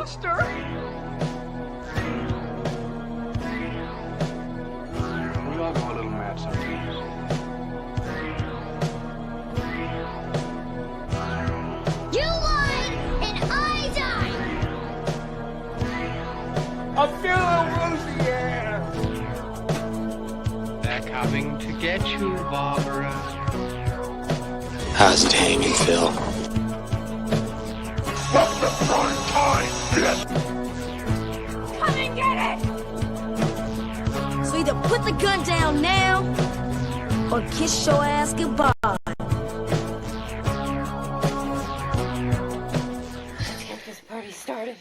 monster? We all go a little mad sometimes. You lied and I died! A funeral Lucifer! They're coming to get you, Barbara. How's it hanging, Phil? Stop the prime time, bitch! Come and get it! So either put the gun down now, or kiss your ass goodbye. Let's get this party started.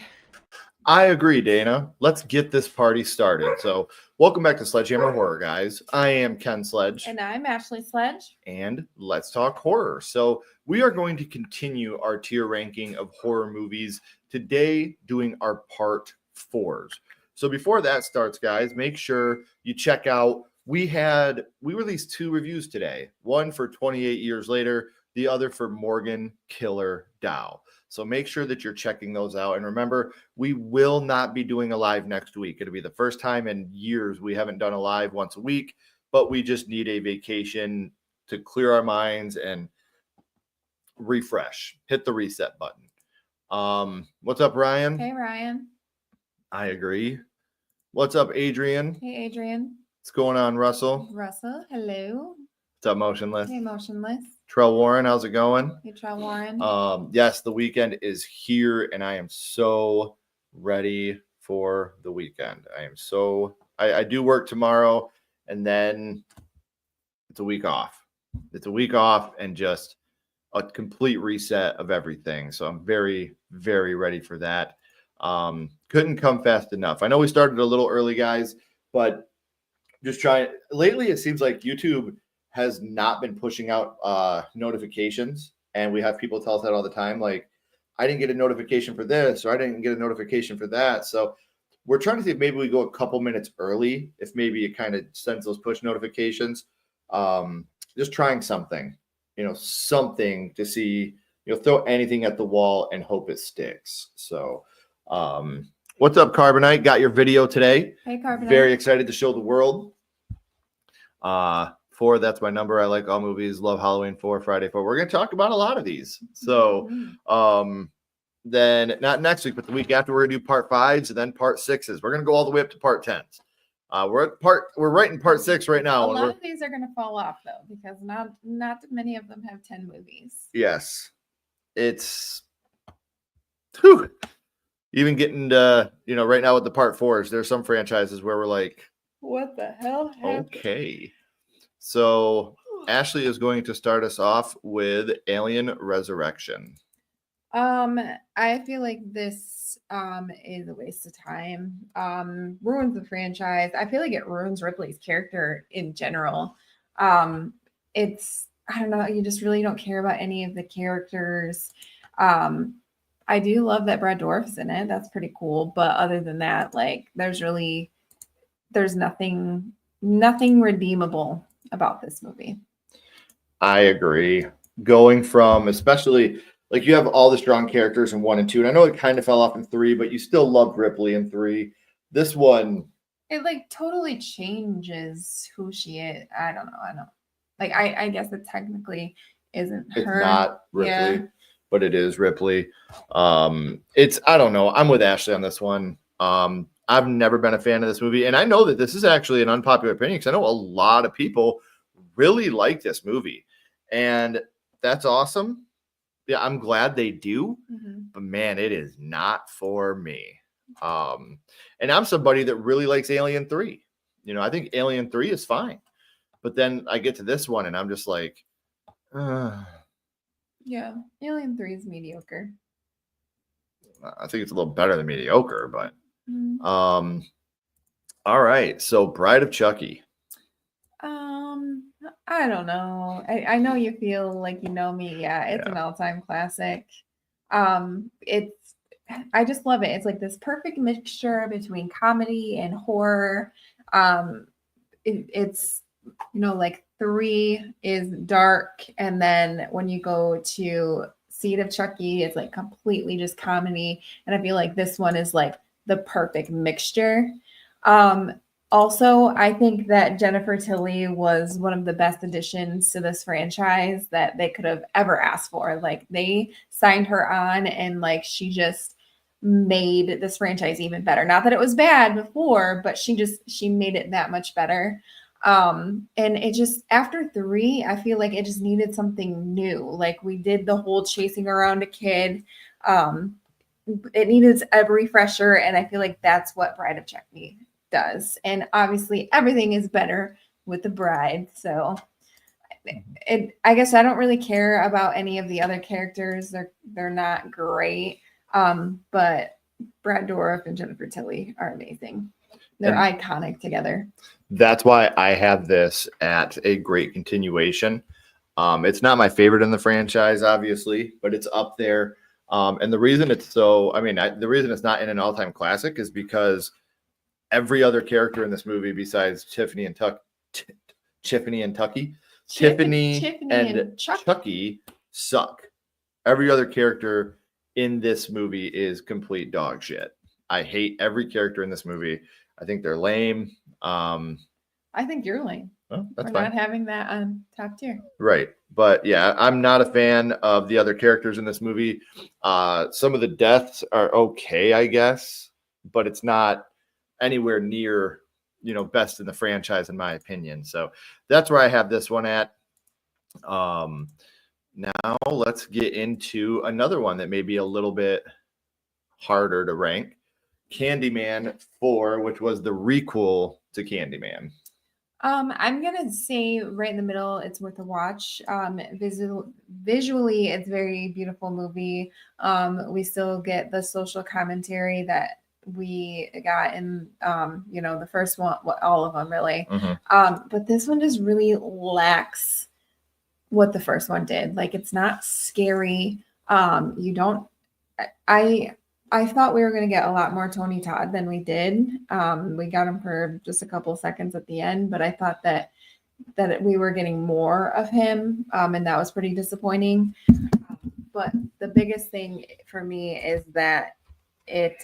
I agree, Dana. Let's get this party started. So, welcome back to SledgeHammer Horror, guys. I am Ken Sledge. And I'm Ashley Sledge. And let's talk horror. So, we are going to continue our tier ranking of horror movies today, doing our part 4s. So, before that starts, guys, make sure you check out. We released 2 reviews today. One for 28 Years Later, the other for Morgan Killer Dow. So make sure that you're checking those out. And remember, we will not be doing a live next week. It'll be the first time in years we haven't done a live once a week, but we just need a vacation to clear our minds and refresh. Hit the reset button. What's up, Ryan? Hey, Ryan. I agree. What's up, Adrian? Hey, Adrian. What's going on, Russell? Russell, hello. What's up, Motionless? Hey, Motionless. Trell Warren, how's it going? Hey, Trell Warren. Yes, the weekend is here, and I am so ready for the weekend. I do work tomorrow, and then it's a week off. It's a week off and just a complete reset of everything. So I'm very, very ready for that. Couldn't come fast enough. I know we started a little early, guys, but just trying. Lately, it seems like YouTube has not been pushing out notifications, and we have people tell us that all the time, like, I didn't get a notification for this, or I didn't get a notification for that. So we're trying to see if maybe we go a couple minutes early, if maybe it kind of sends those push notifications. Just trying something to see, throw anything at the wall and hope it sticks. So what's up, Carbonite? Got your video today. Hey, Carbonite. Very excited to show the world. 4, that's my number. I like all movies. Love Halloween 4, Friday 4. We're going to talk about a lot of these. So then not next week, but the week after, we're going to do part 5s and then part 6s. We're going to go all the way up to part 10s. We're right in part 6 right now. A lot of these are going to fall off, though, because not many of them have 10 movies. Yes. It's whew, even getting to, right now with the part 4s, there's some franchises where we're like, what the hell happened? Okay. So Ashley is going to start us off with Alien Resurrection. I feel like this is a waste of time. Ruins the franchise. I feel like it ruins Ripley's character in general. It's, I don't know, you just really don't care about any of the characters. I do love that Brad Dourif's in it. That's pretty cool. But other than that, like, there's nothing redeemable about this movie. I agree. Going from, especially, like, you have all the strong characters in 1 and 2, and I know it kind of fell off in 3, but you still loved Ripley in 3. This one, it like totally changes who she is. I don't know. Like, I guess it technically isn't her. It's not Ripley, but it is Ripley. I don't know. I'm with Ashley on this one. I've never been a fan of this movie, and I know that this is actually an unpopular opinion because I know a lot of people really like this movie, and that's awesome. Yeah, I'm glad they do, but man, it is not for me. And I'm somebody that really likes Alien 3. I think Alien 3 is fine, but then I get to this one, and I'm just like, yeah, Alien 3 is mediocre. I think it's a little better than mediocre, but. All right, so Bride of Chucky. I don't know. I know you feel like you know me. Yeah, it's an all-time classic. I just love it. It's like this perfect mixture between comedy and horror. It's like 3 is dark, and then when you go to Seed of Chucky is like completely just comedy, and I feel like this one is like the perfect mixture. Also, I think that Jennifer Tilly was one of the best additions to this franchise that they could have ever asked for. Like they signed her on and like she just made this franchise even better. Not that it was bad before, but she made it that much better. And it just after 3, I feel like it just needed something new. Like we did the whole chasing around a kid. It needed a refresher, and I feel like that's what Bride of Chucky does. And obviously everything is better with the bride. So I guess I don't really care about any of the other characters. They're not great. But Brad Dourif and Jennifer Tilly are amazing. They're iconic together. That's why I have this at a great continuation. It's not my favorite in the franchise, obviously, but it's up there. And the reason it's the reason it's not in an all-time classic is because every other character in this movie besides Tiffany and Chucky suck. Every other character in this movie is complete dog shit. I hate every character in this movie. I think they're lame. I think you're lame. Well, that's We're fine. not having that on top tier. Right. But yeah, I'm not a fan of the other characters in this movie. Some of the deaths are okay, I guess, but it's not anywhere near, best in the franchise, in my opinion. So that's where I have this one at. Now let's get into another one that may be a little bit harder to rank. Candyman 4, which was the requel to Candyman. I'm gonna say right in the middle, it's worth a watch. Visually, it's a very beautiful movie. We still get the social commentary that we got in the first one, all of them really. But this one just really lacks what the first one did. Like it's not scary. I thought we were going to get a lot more Tony Todd than we did. We got him for just a couple of seconds at the end, but I thought that we were getting more of him, and that was pretty disappointing. But the biggest thing for me is that it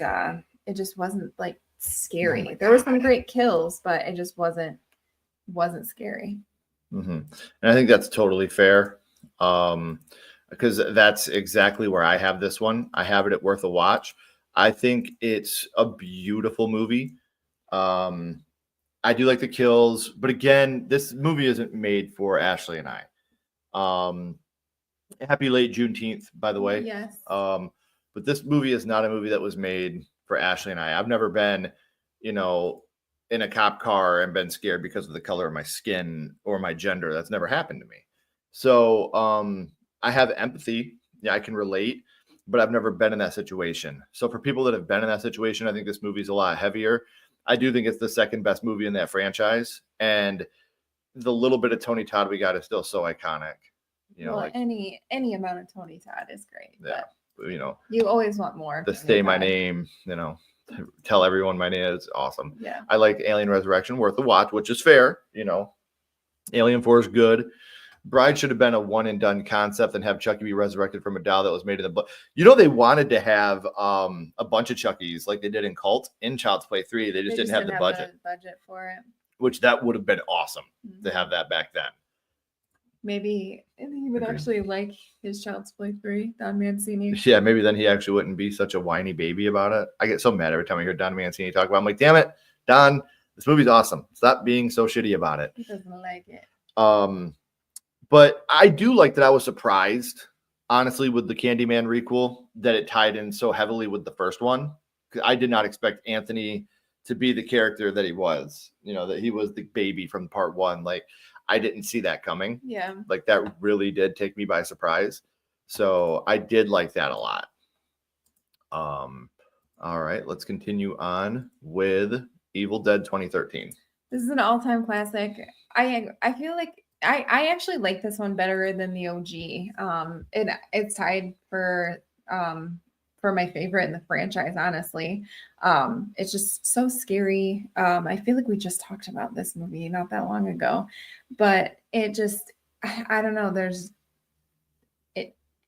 just wasn't like scary. There were some great kills, but it just wasn't scary. And I think that's totally fair. Because that's exactly where I have this one. I have it at worth a watch. I think it's a beautiful movie. I do like the kills, but again, this movie isn't made for Ashley and I. Happy late Juneteenth, by the way. Yes. But this movie is not a movie that was made for Ashley and I. I've never been, in a cop car and been scared because of the color of my skin or my gender. That's never happened to me. So, I have empathy. Yeah, I can relate, but I've never been in that situation. So for people that have been in that situation, I think this movie's a lot heavier. I do think it's the second best movie in that franchise. And the little bit of Tony Todd we got is still so iconic. Any amount of Tony Todd is great. Yeah. But you always want more. The Say My Name, tell everyone my name is awesome. Yeah. I like Alien Resurrection, worth a watch, which is fair. Alien 4 is good. Bride should have been a one and done concept and have Chucky be resurrected from a doll that was made in the blood. They wanted to have a bunch of Chuckies like they did in Cult in Child's Play 3. They just didn't have the budget for it. Which that would have been awesome to have that back then. Maybe he would actually like his Child's Play 3, Don Mancini. Yeah, maybe then he actually wouldn't be such a whiny baby about it. I get so mad every time I hear Don Mancini talk about it. I'm like, damn it, Don, this movie's awesome. Stop being so shitty about it. He doesn't like it. But I do like that I was surprised, honestly, with the Candyman requel, that it tied in so heavily with the first one. I did not expect Anthony to be the character that he was, that he was the baby from part 1. Like, I didn't see that coming. Yeah. Like, that really did take me by surprise. So I did like that a lot. All right, let's continue on with Evil Dead 2013. This is an all-time classic. I feel like I actually like this one better than the OG. It's tied for my favorite in the franchise, honestly. It's just so scary. I feel like we just talked about this movie not that long ago, but it just, I don't know.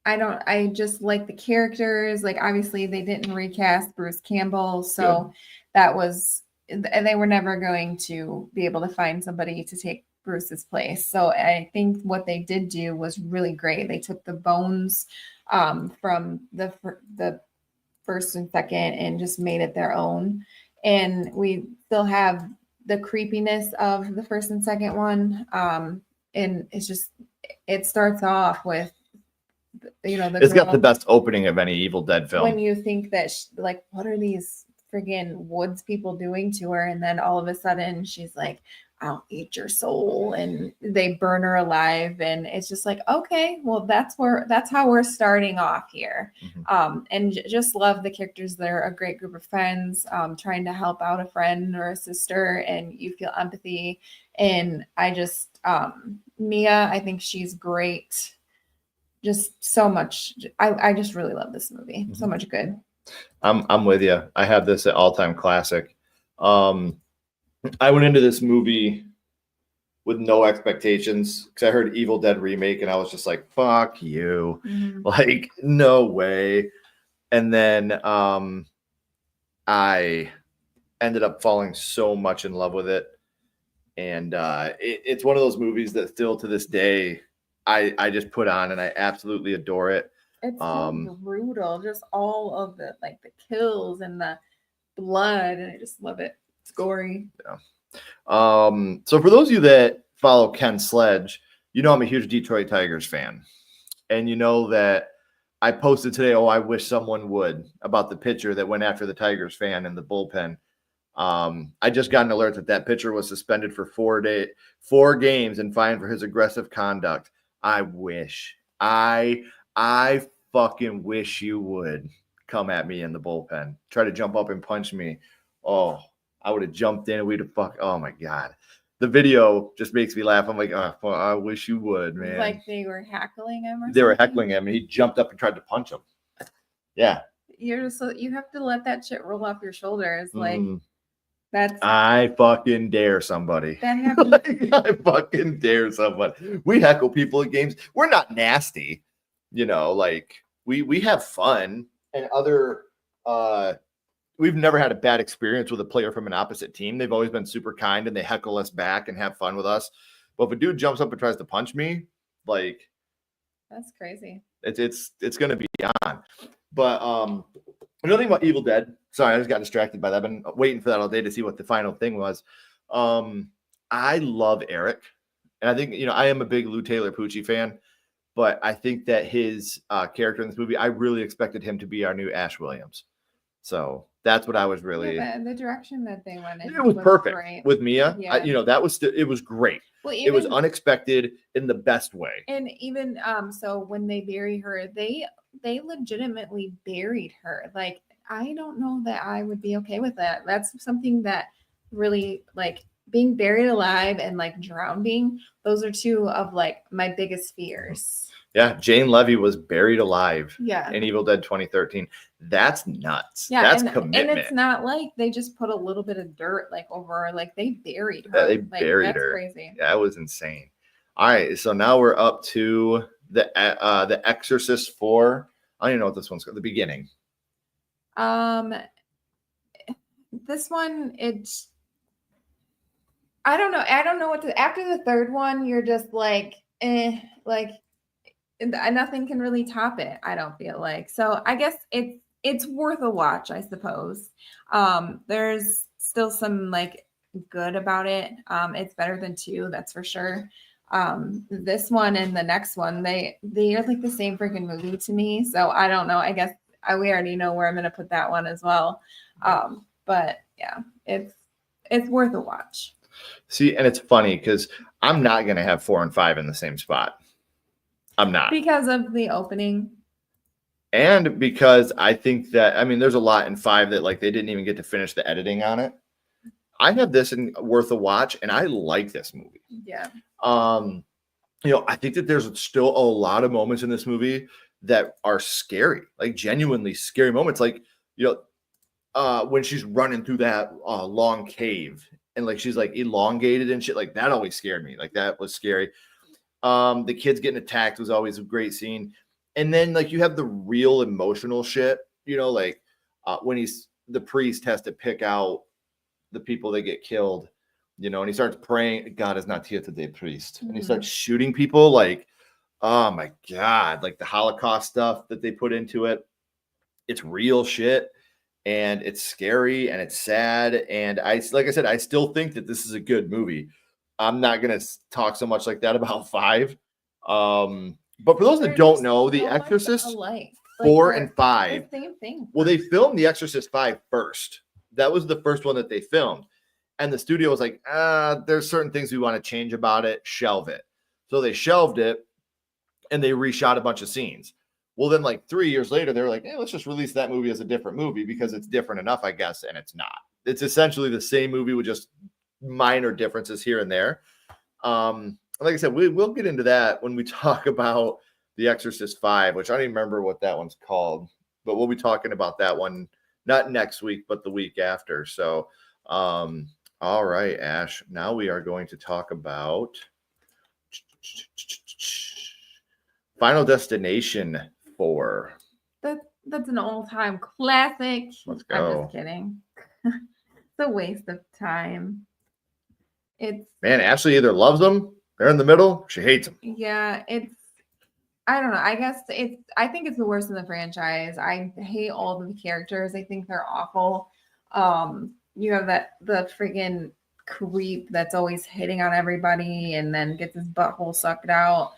I just like the characters. Like, obviously they didn't recast Bruce Campbell, so that was, and they were never going to be able to find somebody to take Bruce's place. So I think what they did do was really great. They took the bones from the first and second and just made it their own. And we still have the creepiness of the first and second one. And it's just, it starts off with, you know, It's got the best opening of any Evil Dead film. when you think that like, what are these friggin' woods people doing to her? And then all of a sudden she's like, I'll eat your soul, and they burn her alive. And it's just like, okay, well, that's how we're starting off here. And just love the characters. They're a great group of friends, trying to help out a friend or a sister, and you feel empathy. And I just, Mia, I think she's great. Just so much. I just really love this movie. So much good. I'm with you. I have this at all-time classic. I went into this movie with no expectations because I heard Evil Dead remake and I was just like, fuck you. Like, no way. And then I ended up falling so much in love with it. And it's one of those movies that still to this day I just put on and I absolutely adore it. It's so brutal. Just all of the kills and the blood, and I just love it. It's gory. Yeah. So for those of you that follow Ken Sledge, you know I'm a huge Detroit Tigers fan. And you know that I posted today, I wish someone would, about the pitcher that went after the Tigers fan in the bullpen. I just got an alert that pitcher was suspended for 4 games and fined for his aggressive conduct. I wish. I fucking wish you would come at me in the bullpen. Try to jump up and punch me. Oh, I would have jumped in and we'd have oh my God. The video just makes me laugh. I'm like, oh, I wish you would, man. Like they were heckling him or They were something? heckling him and he jumped up and tried to punch him. Yeah. You're just you have to let that shit roll off your shoulders. Like that's I fucking dare somebody. that happened. Like, I fucking dare somebody. We heckle people at games. We're not nasty, you know, like we have fun, and other we've never had a bad experience with a player from an opposite team. They've always been super kind and they heckle us back and have fun with us. But if a dude jumps up and tries to punch me, like That's crazy. it's gonna be on. But another thing about Evil Dead, sorry, I just got distracted by that. I've been waiting for that all day to see what the final thing was. I love Eric, and I think, you know, I am a big Lou Taylor Pucci fan, but I think that his character in this movie, I really expected him to be our new Ash Williams. So that's what I was really. Yeah, the direction that they went in. It was perfect great. with Mia. Yeah. You know, it was great. Well, It was unexpected in the best way. And even so when they bury her, they legitimately buried her. Like, I don't know that I would be okay with that. That's something that really, like, being buried alive and like drowning, those are two of like my biggest fears. Yeah, Jane Levy was buried alive Yeah. in Evil Dead 2013. That's nuts. Yeah, That's and commitment. it's not like they just put a little bit of dirt like over her. Like they buried her. Yeah, they Like, buried that's her. Crazy. Yeah, that was insane. All right, so now we're up to the Exorcist 4. I don't even know what this one's called. The beginning. This one, it's, I don't know. I don't know what to, after the third one, you're just like, like nothing can really top it. I don't feel like. So I guess it's worth a watch, I suppose. There's still some like good about it. It's better than 2, that's for sure. This one and the next one, they are like the same freaking movie to me. So I don't know. I guess we already know where I'm gonna put that one as well. But yeah, it's worth a watch. See, and it's funny because I'm not going to have 4 and 5 in the same spot. I'm not. Because of the opening. And because I think that, I mean, there's a lot in 5 that like they didn't even get to finish the editing on it. I have this in worth a watch, and I like this movie. Yeah. You know, I think that there's still a lot of moments in this movie that are scary, like genuinely scary moments. Like, you know, when she's running through that long cave and like she's like elongated and shit, like that always scared me. Like that was scary. The kids getting attacked was always a great scene. And then like you have the real emotional shit, you know, like when the priest has to pick out the people that get killed, you know, and he starts praying, God is not here today, priest. And he starts shooting people like, oh my God, like the Holocaust stuff that they put into it. It's real shit and it's scary and it's sad. And like I said, I still think that this is a good movie. I'm not going to talk so much like that about 5. But for those that don't know, The Exorcist 4 and 5, the same thing. well, they filmed The Exorcist 5 first. That was the first one that they filmed. And the studio was like, there's certain things we want to change about it, shelve it. So they shelved it and they reshot a bunch of scenes. Well, then like 3 years later, they're like, hey, let's just release that movie as a different movie because it's different enough, I guess. And it's not. It's essentially the same movie with just minor differences here and there. Like I said, we'll get into that when we talk about The Exorcist 5, which I don't even remember what that one's called, but we'll be talking about that one, not next week, but the week after. So, all right, Ash, now we are going to talk about Final Destination 4. That's an all-time classic. Let's go. I'm just kidding. It's a waste of time. Man, Ashley either loves them, they're in the middle, she hates them. Yeah, I don't know. I guess I think it's the worst in the franchise. I hate all the characters. I think they're awful. You have the friggin' creep that's always hitting on everybody and then gets his butthole sucked out.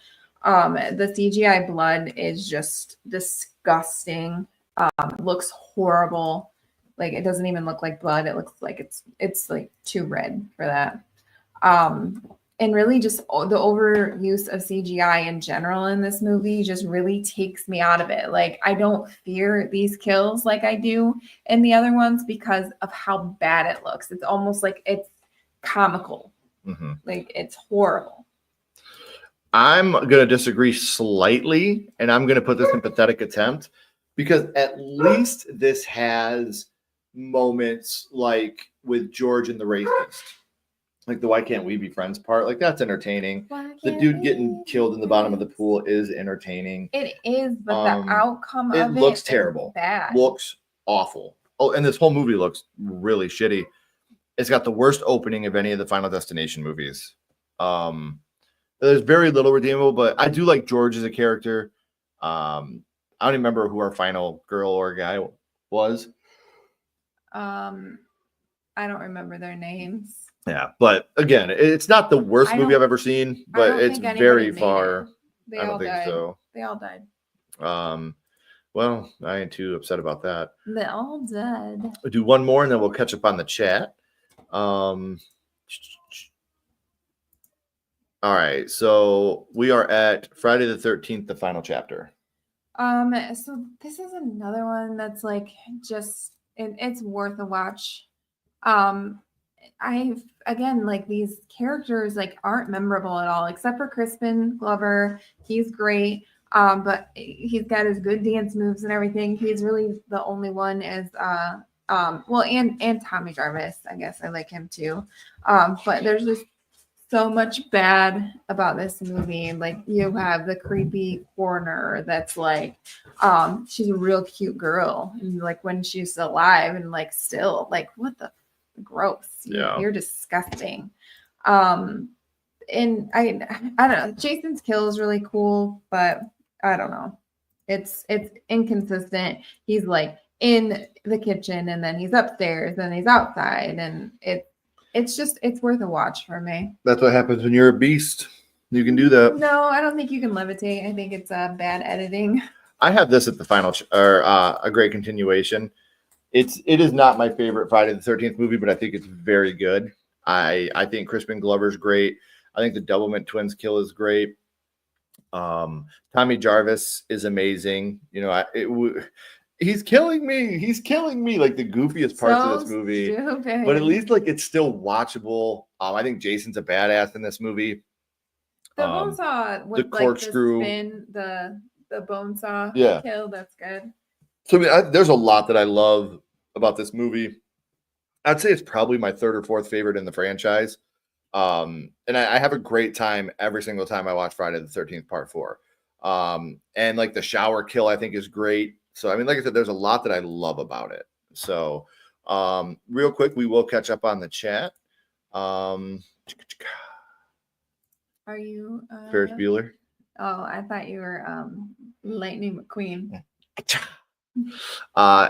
The CGI blood is just disgusting. Looks horrible. Like it doesn't even look like blood. It looks like it's like too red for that. And really just the overuse of CGI in general in this movie just really takes me out of it. Like I don't fear these kills like I do in the other ones because of how bad it looks. It's almost like it's comical. Mm-hmm. Like it's horrible. I'm going to disagree slightly, and I'm going to put this in pathetic attempt because at least this has moments like with George and the racist. Like the why can't we be friends part, like that's entertaining. The dude getting killed in the bottom of the pool is entertaining. It is, but the outcome of it looks terrible. Bad. Looks awful. Oh, and this whole movie looks really shitty. It's got the worst opening of any of the Final Destination movies. There's very little redeemable, but I do like George as a character. I don't even remember who our final girl or guy was. I don't remember their names. Yeah, but again, it's not the worst movie I've ever seen, but it's very far. They I don't all think died. so. They all died. Well, I ain't too upset about that. They all died. We'll do one more and then we'll catch up on the chat. All right, so we are at Friday the 13th, the final chapter. So this is another one that's like just it's worth a watch. Again, like these characters like aren't memorable at all, except for Crispin Glover. He's great. But he's got his good dance moves and everything. He's really the only one as well, and Tommy Jarvis, I guess I like him too. But there's just so much bad about this movie. Like you have the creepy coroner that's like, she's a real cute girl, and like when she's alive and like still like what the gross. Yeah. You're disgusting. And I don't know. Jason's kill is really cool, but I don't know. It's inconsistent. He's like in the kitchen and then he's upstairs and he's outside, and it's worth a watch for me. That's what happens when you're a beast. You can do that. No, I don't think you can levitate. I think it's bad editing. I have this at the final a great continuation. It is not my favorite Friday the 13th movie, but I think it's very good. I think Crispin Glover's great. I think the Doublemint twins kill is great. Tommy Jarvis is amazing. You know, he's killing me. He's killing me. Like the goofiest parts of this movie, stupid. But at least like it's still watchable. I think Jason's a badass in this movie. The bone saw with the corkscrew, the bone saw kill. That's good. So I mean, there's a lot that I love about this movie. I'd say it's probably my third or fourth favorite in the franchise. And I have a great time every single time I watch Friday the 13th Part 4. And like the shower kill, I think is great. So I mean, like I said, there's a lot that I love about it. So real quick, we will catch up on the chat. Are you Ferris Bueller. Oh, I thought you were Lightning McQueen.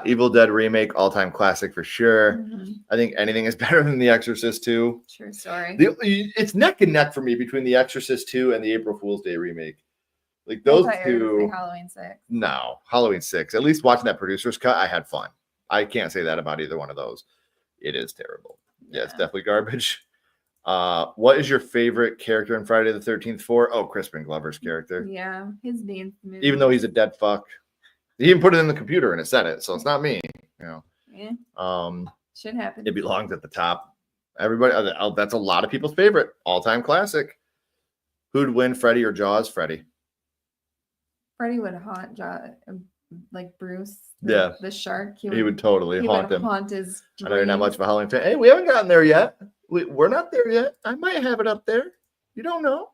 Evil Dead remake, all-time classic for sure. I think anything is better than The Exorcist 2. True story. It's neck and neck for me between The Exorcist 2 and the April Fool's Day remake. Like those I thought you were gonna two. say Halloween 6. No, Halloween 6. At least watching that producer's cut, I had fun. I can't say that about either one of those. It is terrible. Yeah, it's definitely garbage. What is your favorite character in Friday the 13th 4? Oh, Crispin Glover's character. Yeah, his dance movie. Even though he's a dead fuck. He even put it in the computer and it said it, so it's not me. You know. Yeah. Should happen. It belongs at the top. Everybody, that's a lot of people's favorite all-time classic. Who'd win, Freddy or Jaws? Freddy. Freddy would haunt like Bruce. The shark. He would totally haunt him. Haunt his dreams. I know you're not much of a Halloween fan. Hey, we haven't gotten there yet. We're not there yet. I might have it up there. You don't know.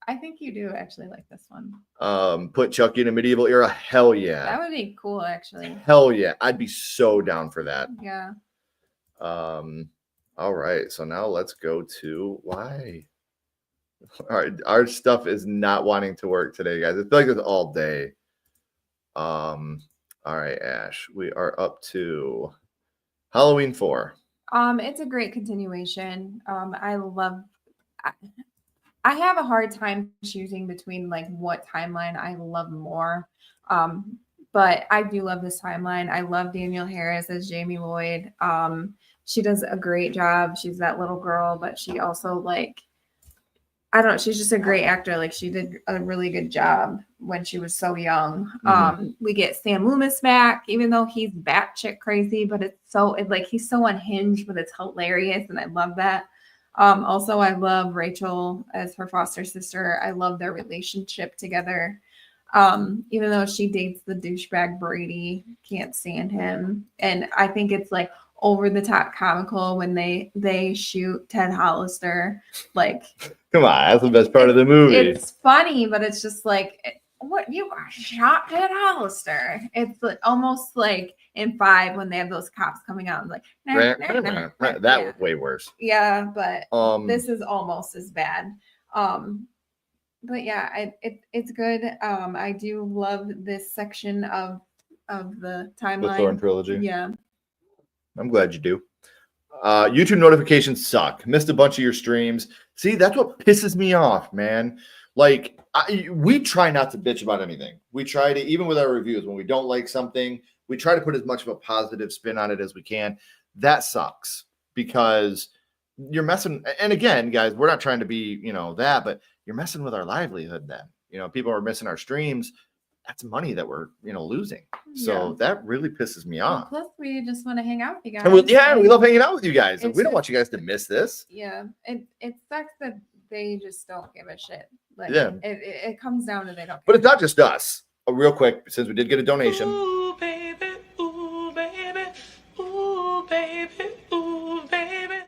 I think you do actually like this one. Put Chucky in a medieval era. Hell yeah. That would be cool, actually. Hell yeah. I'd be so down for that. Yeah. All right. So now let's go to why. All right. Our stuff is not wanting to work today, guys. I feel like it's all day. All right, Ash. We are up to Halloween 4. It's a great continuation. I have a hard time choosing between like what timeline I love more. But I do love this timeline. I love Danielle Harris as Jamie Lloyd. She does a great job. She's that little girl, but she also I don't know, she's just a great actor. Like she did a really good job when she was so young. We get Sam Loomis back, even though he's batshit crazy, but he's so unhinged, but it's hilarious, and I love that. Also, I love Rachel as her foster sister. I love their relationship together. Even though she dates the douchebag Brady, can't stand him. And I think it's like over the top comical when they shoot Ted Hollister. Like, come on, that's the best part of the movie. It's funny, but it's just like, what, you shot Ted Hollister? It's like, almost like in 5 when they have those cops coming out and like, that was way worse. Yeah, but this is almost as bad. But yeah, it's good. I do love this section of the timeline. The Thorn trilogy. Yeah. I'm glad you do. YouTube notifications suck. Missed a bunch of your streams. See, that's what pisses me off, man. Like, we try not to bitch about anything. We try to, even with our reviews, when we don't like something, we try to put as much of a positive spin on it as we can. That sucks because you're messing. And again, guys, we're not trying to be, that, but you're messing with our livelihood then. People are missing our streams. That's money that we're, losing. So that really pisses me off. Plus, we just want to hang out with you guys. And we love hanging out with you guys. We don't want you guys to miss this. Yeah. It sucks that they just don't give a shit. Like, yeah. It comes down to they don't. But it's not just us. Real quick, since we did get a donation. Ooh, baby. Ooh, baby. Ooh, baby. Ooh, baby.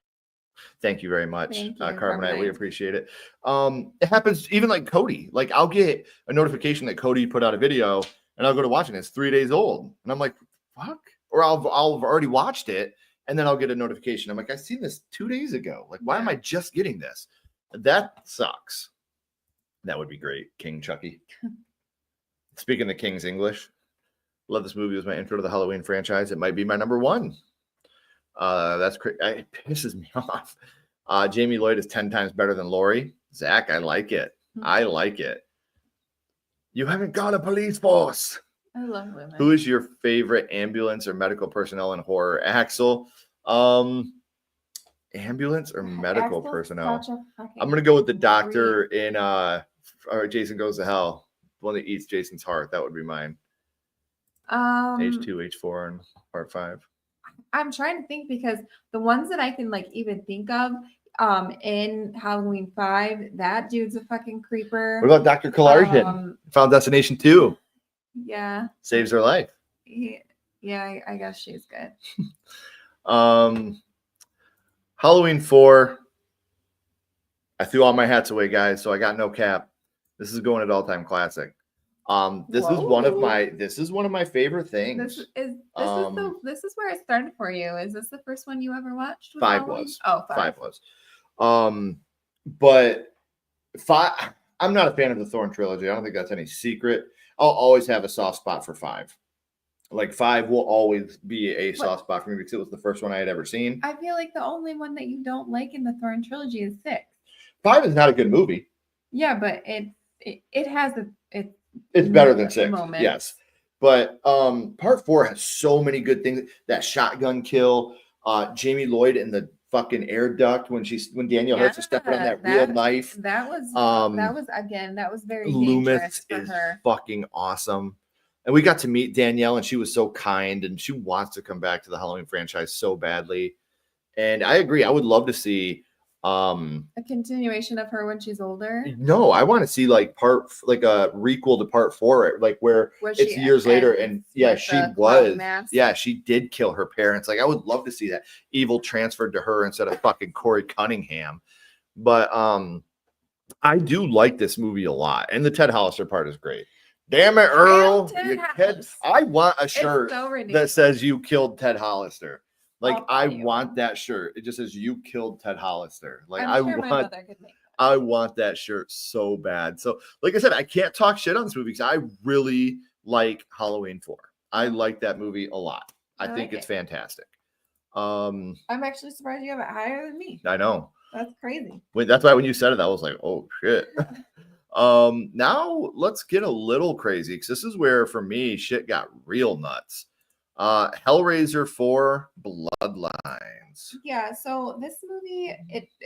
Thank you very much, Thank you, Carbonite. We appreciate it. It happens even like Cody. Like I'll get a notification that Cody put out a video, and I'll go to watch it. It's 3 days old, and I'm like, "Fuck!" Or I'll have already watched it, and then I'll get a notification. I'm like, "I seen this 2 days ago. Like, why am I just getting this?" That sucks. That would be great, King Chucky. Speaking of King's English, love this movie. It was my intro to the Halloween franchise. It might be my number 1. That's crazy. It pisses me off. Jamie Lloyd is 10 times better than Laurie. Zach, I like it. I like it. You haven't got a police force. I love women. Who is your favorite ambulance or medical personnel in horror? Axel. Ambulance or medical personnel? I'm gonna go with the doctor in Jason Goes to Hell. The one that eats Jason's heart. That would be mine. H2, H4, and part 5. I'm trying to think because the ones that I can even think of in Halloween 5, that dude's a fucking creeper. What about Dr. Kalarjian? Found Destination 2. Yeah. Saves her life. Yeah, I guess she's good. Halloween 4. I threw all my hats away, guys, so I got no cap. This is going at all-time classic. This is one of my favorite things. This is where it started for you. Is this the first one you ever watched? Five was. Oh, five. Five was. But I'm not a fan of the Thorn trilogy. I don't think that's any secret. I'll always have a soft spot for 5. Like 5 will always be a soft spot for me because it was the first one I had ever seen. I feel like the only one that you don't like in the Thorn trilogy is 6. 5 is not a good movie. Yeah, but it has it's better than 6. Moments. Yes. But part 4 has so many good things. That shotgun kill, Jamie Lloyd in the fucking air duct when Danielle Hurts is stepping on that real knife. That was very Loomis dangerous for is her. fucking awesome. And we got to meet Danielle, and she was so kind, and she wants to come back to the Halloween franchise so badly. And I agree. I would love to see a continuation of her when she's older. No, I want to see like a requel to part 4, like where it's years later, and she did kill her parents. Like I would love to see that evil transferred to her instead of fucking Corey Cunningham. But I do like this movie a lot, and the Ted Hollister part is great. Damn it, Earl! I want a shirt that says "You killed Ted Hollister." Like I want that shirt. It just says "You killed Ted Hollister." Like I want that shirt so bad. So, like I said, I can't talk shit on this movie because I really like Halloween 4. I like that movie a lot. I think it's fantastic. I'm actually surprised you have it higher than me. I know. That's crazy. That's why when you said it, I was like, "Oh shit." Now let's get a little crazy because this is where for me shit got real nuts. Hellraiser 4 Bloodlines. Yeah, so this movie,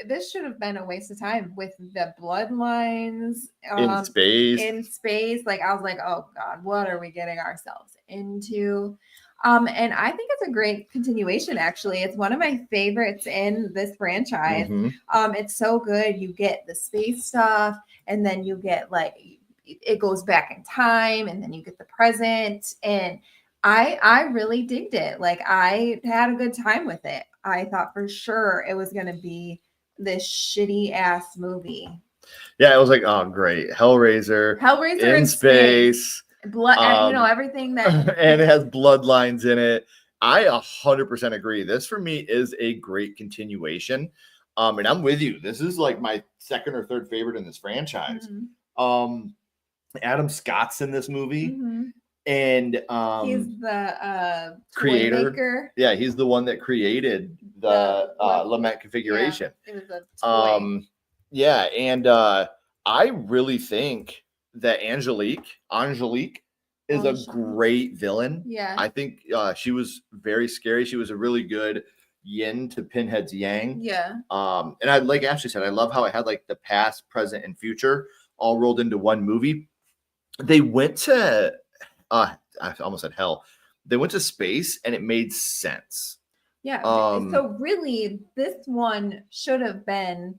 this should have been a waste of time with the Bloodlines in space. Like I was like, oh god, what are we getting ourselves into? And I think it's a great continuation. Actually, it's one of my favorites in this franchise. Mm-hmm. It's so good. You get the space stuff, and then you get like it goes back in time, and then you get the present and I really digged it. Like I had a good time with it. I thought for sure it was going to be this shitty ass movie. Yeah, it was like, oh great, Hellraiser in space. Blood, everything that and it has bloodlines in it. I 100% agree. This for me is a great continuation. And I'm with you. This is like my second or third favorite in this franchise. Mm-hmm. Adam Scott's in this movie. Mm-hmm. And he's the creator. Maker. Yeah, he's the one that created the lament configuration. Yeah, it was a toy. Yeah, and I really think that Angelique is a great villain. Yeah. I think she was very scary. She was a really good yin to Pinhead's yang. Yeah. And I like Ashley said, I love how it had like the past, present, and future all rolled into one movie. They went to I almost said hell. They went to space and it made sense. Yeah. So really, this one should have been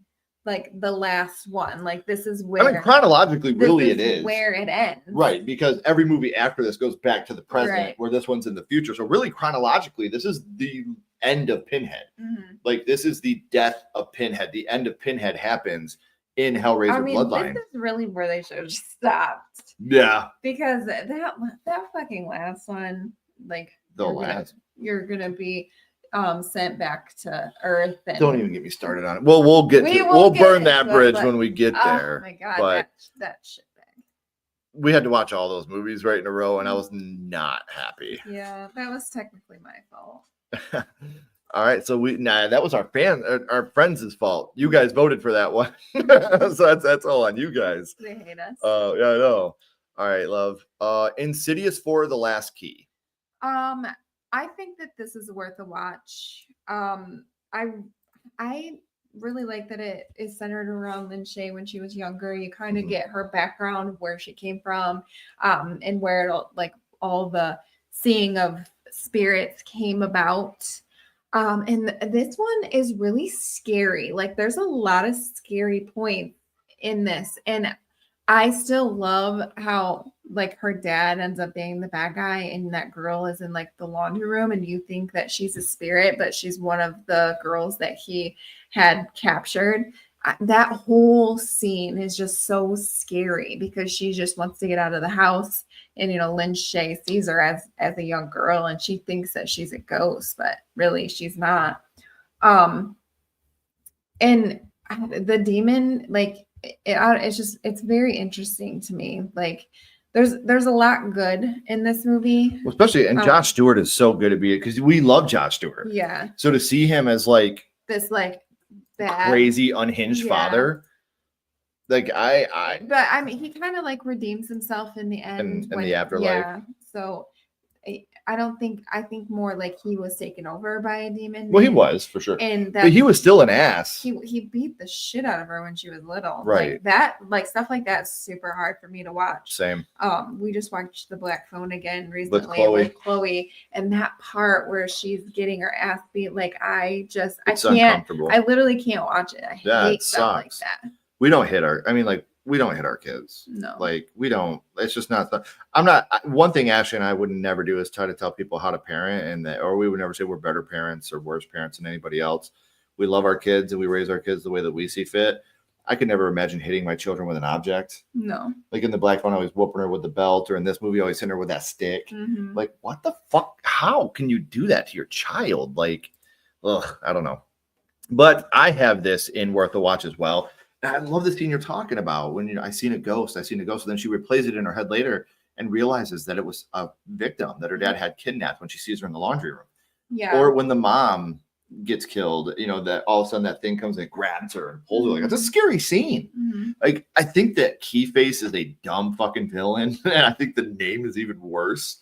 like the last one. Like this is where chronologically, really it is where it ends. Right, because every movie after this goes back to the present, where this one's in the future. So really, chronologically, this is the end of Pinhead. Mm-hmm. Like this is the death of Pinhead. The end of Pinhead happens in Hellraiser Bloodline. This is really where they should have stopped. Yeah, because that fucking last one, like you're gonna be sent back to Earth. And don't even get me started on it. Well, we'll burn that bridge when we get there. Oh my god, but that shit bag. We had to watch all those movies right in a row, and I was not happy. Yeah, that was technically my fault. All right, so that was our friends' fault. You guys voted for that one, so that's all on you guys. They hate us. Oh yeah, I know. All right, love. Insidious 4: The Last Key. I think that this is worth a watch. I really like that it is centered around Lin Shaye when she was younger. You kind of get her background, where she came from, and where all the seeing of spirits came about. And this one is really scary. Like there's a lot of scary points in this, and I still love how like her dad ends up being the bad guy, and that girl is in like the laundry room, and you think that she's a spirit, but she's one of the girls that he had captured. that whole scene is just so scary because she just wants to get out of the house, and Lynn Shay sees her as a young girl, and she thinks that she's a ghost, but really she's not. And the demon, like it's very interesting to me. Like there's a lot good in this movie, well, especially, and Josh Stewart is so good at being, because we love Josh Stewart. Yeah. So to see him as like this like bad, crazy unhinged father, like but I mean, he kind of like redeems himself in the end, in the afterlife. Yeah. So I think more like he was taken over by a demon. Well, he was for sure, and but he was still an ass. He beat the shit out of her when she was little. Right. Like that, like stuff like that's super hard for me to watch. Same. We just watched The Black Phone again recently with Chloe, and that part where she's getting her ass beat, like I can't. I literally can't watch it. I hate stuff like that. We don't hit our. I mean, like we don't hit our kids. No. Like we don't. It's just not. I'm not. One thing Ashley and I would never do is try to tell people how to parent, and that, or we would never say we're better parents or worse parents than anybody else. We love our kids and we raise our kids the way that we see fit. I could never imagine hitting my children with an object. No. Like in The Black Phone, I was whooping her with the belt, or in this movie, I always hitting her with that stick. Mm-hmm. Like, what the fuck? How can you do that to your child? Like, ugh, I don't know. But I have this in Worth a Watch as well. And I love the scene you're talking about when I seen a ghost. And then she replays it in her head later and realizes that it was a victim that her dad had kidnapped when she sees her in the laundry room. Yeah. Or when the mom gets killed, that all of a sudden that thing comes and grabs her and pulls her. Like, it's a scary scene. Mm-hmm. Like, I think that Keyface is a dumb fucking villain. And I think the name is even worse.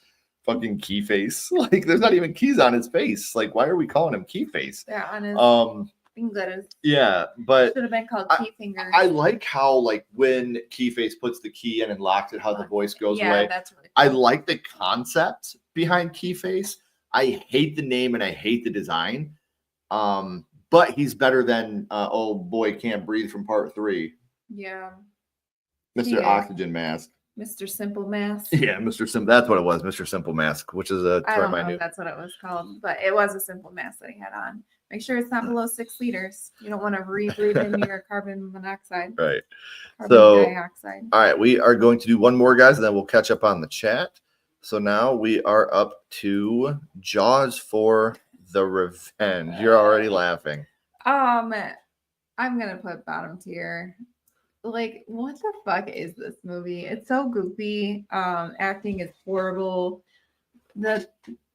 Fucking Keyface. Like, there's not even keys on his face. Like, why are we calling him Keyface? Yeah, on his fingers. Yeah, but should have been called Key Fingers. I like how, like, when Keyface puts the key in and locks it, how the voice goes away. That's really cool. I like the concept behind Keyface. I hate the name and I hate the design. But he's better than oh boy can't breathe from part 3. Yeah. Mr. Oxygen Mask. Mr. Simple Mask. Yeah, Mr. Simple. That's what it was, Mr. Simple Mask, which is a I don't term know I knew. if that's what it was called, but it was a simple mask that he had on. Make sure it's not below 6 liters. You don't want to breathe in your carbon monoxide. Right. Carbon dioxide. All right, we are going to do one more, guys, and then we'll catch up on the chat. So now we are up to Jaws for the Revenge. You're already laughing. I'm gonna put bottom tier. Like, what the fuck is this movie? It's so goofy. Acting is horrible. The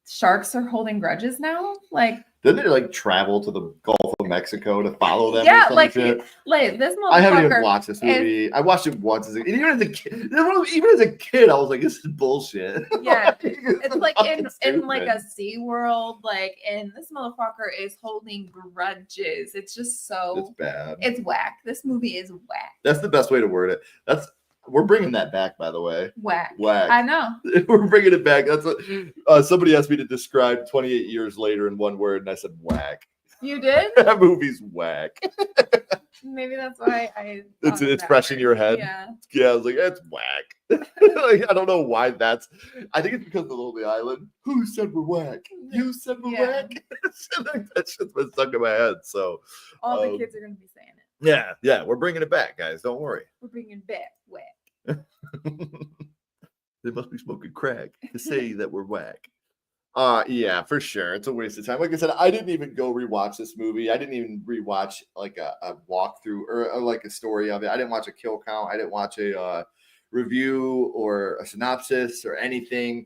sharks are holding grudges now. Like, didn't they like travel to the Gulf of Mexico to follow them? Yeah, or like shit? This motherfucker. I haven't even watched this movie. I watched it once as even as a kid, I was like, this is bullshit. Yeah, it's like in like a Sea World, like, and this motherfucker is holding grudges. It's just so it's bad. It's whack. This movie is whack. That's the best way to word it. We're bringing that back, by the way. Whack. Whack. I know. We're bringing it back. That's what somebody asked me to describe 28 years later in one word, and I said whack. You did? That movie's whack. Maybe that's why it's fresh in your head. Yeah. I was like, it's whack. Like, I don't know why that's. I think it's because of the Lonely Island. Who said we're whack? You said we're whack. That shit's been stuck in my head. So all the kids are gonna be saying it. Yeah. We're bringing it back, guys. Don't worry. We're bringing back whack. They must be smoking crack to say that we're whack. Yeah, for sure. It's a waste of time. Like I said, I didn't even go rewatch this movie. I didn't even rewatch like a walkthrough or like a story of it. I didn't watch a kill count. I didn't watch a review or a synopsis or anything.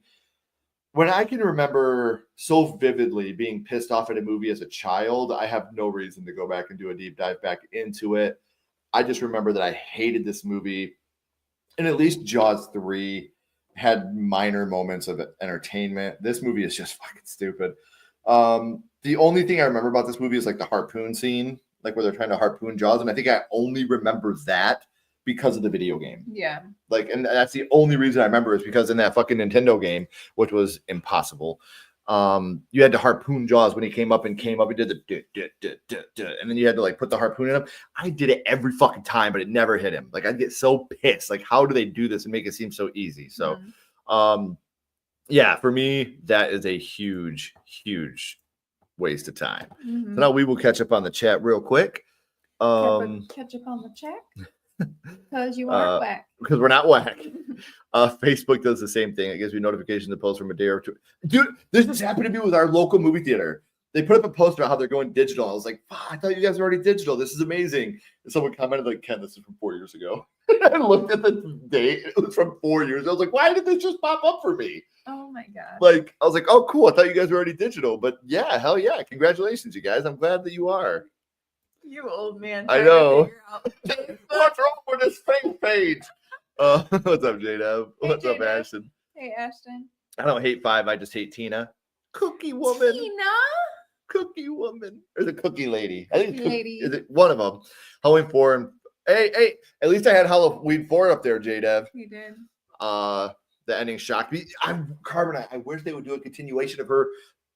When I can remember so vividly being pissed off at a movie as a child, I have no reason to go back and do a deep dive back into it. I just remember that I hated this movie. And at least Jaws 3 had minor moments of entertainment. This movie is just fucking stupid. The only thing I remember about this movie is like the harpoon scene, like where they're trying to harpoon Jaws. And I think I only remember that because of the video game. Yeah. Like, and that's the only reason I remember is because in that fucking Nintendo game, which was impossible, you had to harpoon Jaws when he came up. He did the and then you had to like put the harpoon in him. I did it every fucking time, but it never hit him. Like, I'd get so pissed. Like, how do they do this and make it seem so easy? So, yeah, for me, that is a huge waste of time. So now we will catch up on the chat real quick. Ketchup on the check. Because you aren't whack. Because we're not whack. Facebook does the same thing. It gives me notification to post from a day or two. Dude, this just happened to me with our local movie theater. They put up a post about how they're going digital. I was like, I thought you guys were already digital. This is amazing. And someone commented like, Ken, this is from 4 years ago. I looked at the date. It was from 4 years. I was like, why did this just pop up for me? Oh my God. Like, I was like, oh, cool. I thought you guys were already digital. But yeah, hell yeah. Congratulations, you guys. I'm glad that you are. You old man. I know. What's wrong with this fake page? What's up, J-Dub? What's up, Ashton? Hey, Ashton. I don't hate 5. I just hate Tina. Cookie woman. Tina? Cookie woman. Or the cookie lady. I think lady. Is it one of them? Halloween 4 and hey, at least I had Halloween 4 up there, J-Dub. You did. The ending shocked me. Carbon, I wish they would do a continuation of her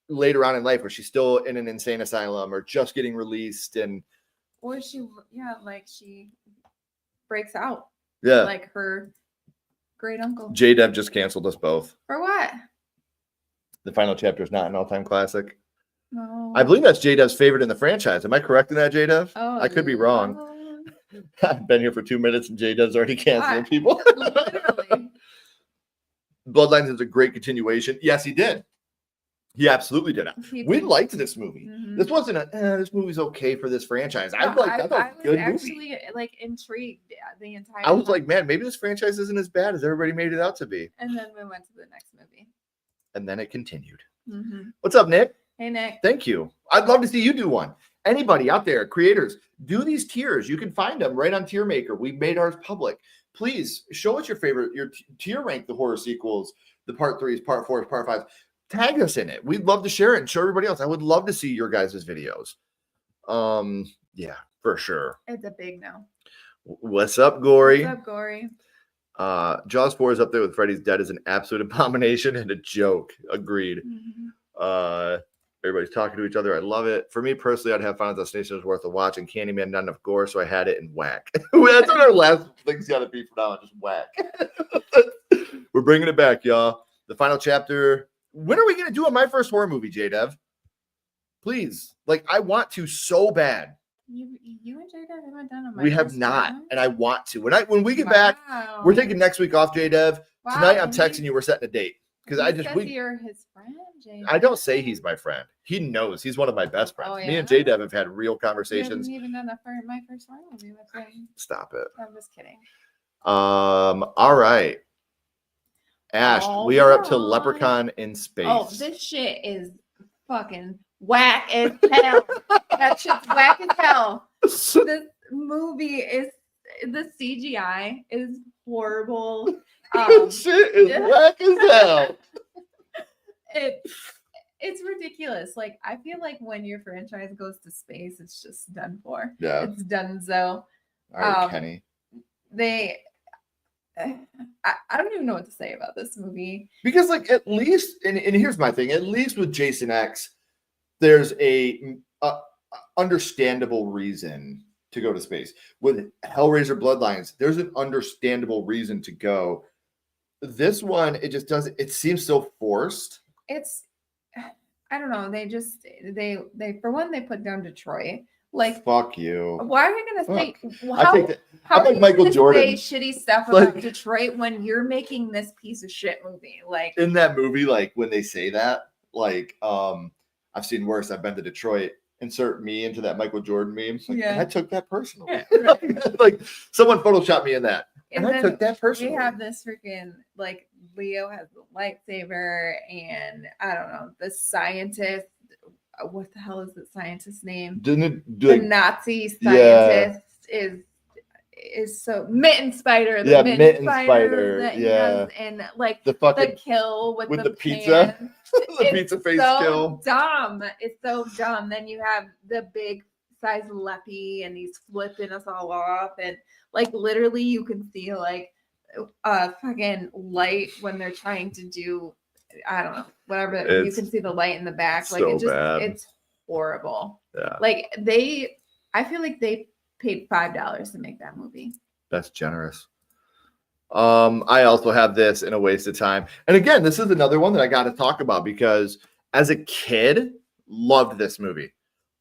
later on in life where she's still in an insane asylum or just getting released and or she breaks out. Yeah. Like her great uncle. J-Dev just canceled us both. For what? The final chapter is not an all-time classic. No. I believe that's J-Dev's favorite in the franchise. Am I correct in that, J-Dev? Oh, I could be wrong. I've been here for 2 minutes and J-Dev's already canceling people. Literally. Bloodlines is a great continuation. Yes, he did. He absolutely did. We liked this movie. Mm-hmm. This wasn't this movie's okay for this franchise. I thought it was a good actually movie. like intrigued the entire I was time. like, man, maybe this franchise isn't as bad as everybody made it out to be. And then we went to the next movie. And then it continued. Mm-hmm. What's up, Nick? Hey, Nick. Thank you. I'd love to see you do one. Anybody out there, creators, do these tiers. You can find them right on Tier Maker. We made ours public. Please show us your favorite, your tier rank, the horror sequels, the part 3s, part 4s, part 5s. Tag us in it. We'd love to share it and show everybody else. I would love to see your guys' videos. Yeah, for sure. It's a big no. What's up, Gory? What's up, Gory? Jaws 4 is up there with Freddy's Dead is an absolute abomination and a joke. Agreed. Mm-hmm. Everybody's talking to each other. I love it. For me personally, I'd have Final Destination was worth a watch, and Candyman not enough gore, so I had it in whack. That's what our last thing's got to be for now. Just whack. We're bringing it back, y'all. The final chapter. When are we going to do My First Horror Movie, J-Dev? Please. Like, I want to so bad. You and J-Dev haven't done a We have not, and I want to. When we get back, we're taking next week off, J-Dev. Wow. Tonight, I'm texting you. We're setting a date. Because you're his friend, J-Dev. I don't say he's my friend. He knows he's one of my best friends. Oh, yeah? Me and J-Dev have had real conversations. You haven't even done that for My First Horror Movie with him. Stop it. I'm just kidding. All right. Ash, we are up to Leprechaun in Space. Oh, this shit is fucking whack as hell. That shit's whack as hell. This movie is, the CGI is horrible. This shit is whack as hell. It's ridiculous. Like, I feel like when your franchise goes to space, it's just done for. Yeah. It's done so. All right, Kenny. I don't even know what to say about this movie. Because, like, at least, and here's my thing, at least with Jason X, there's a understandable reason to go to space. With Hellraiser Bloodlines, there's an understandable reason to go. This one, it just doesn't, it seems so forced. It's, I don't know, they for one, they put down Detroit. Like, fuck you. Why are we gonna say how are like you Michael gonna Jordan say shitty stuff about Detroit when you're making this piece of shit movie? Like, in that movie, like when they say that, like I've seen worse. I've been to Detroit. Insert me into that Michael Jordan meme. Like, yeah. I took that personally. Like someone photoshopped me in that. And I took that personally. We have this freaking, like, Leo has the lightsaber, and I don't know, the scientist. What the hell is the scientist's name? The Nazi scientist is so Mitten Spider. The Mitten Spider that he has, and like the kill with the pizza, the pizza face kill. Dumb. It's so dumb. Then you have the big size Leppy, and he's flipping us all off, and like literally you can see like fucking light when they're trying to do, I don't know, whatever. You can see the light in the back. Like, it's horrible. Yeah. Like, I feel like they paid $5 to make that movie. That's generous. I also have this in A Waste of Time. And again, this is another one that I got to talk about because as a kid, loved this movie.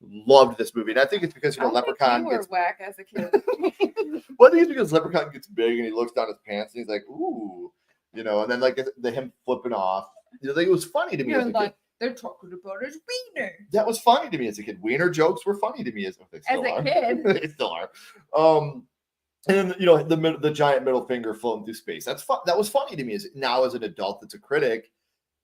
loved this movie. And I think it's because, I think Leprechaun you were gets whack as a kid. well, I think it's because Leprechaun gets big and he looks down his pants and he's like, ooh, and then like him flipping off. Like, it was funny to me as a kid. They're talking about his wiener. That was funny to me as a kid. Wiener jokes were funny to me as a kid. They still are. And then, the giant middle finger floating through space. That's fun. That was funny to me as an adult that's a critic.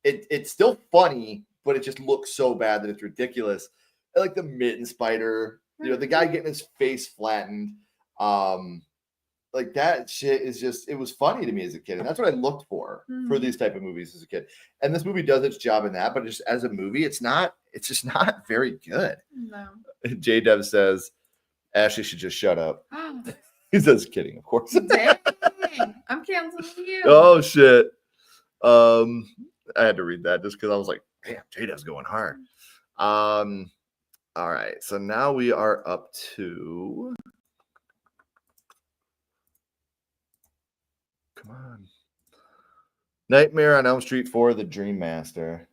It's still funny, but it just looks so bad that it's ridiculous. I like the mitten spider, the guy getting his face flattened. Like that shit is just, it was funny to me as a kid. And that's what I looked for these type of movies as a kid. And this movie does its job in that, but just as a movie, it's just not very good. No. J Dev says, Ashley should just shut up. He says, kidding, of course. Dang, I'm canceling you. Oh shit. I had to read that just because I was like, damn, J Dev's going hard. All right. So now we are up to, come on, Nightmare on Elm Street 4, The Dream Master.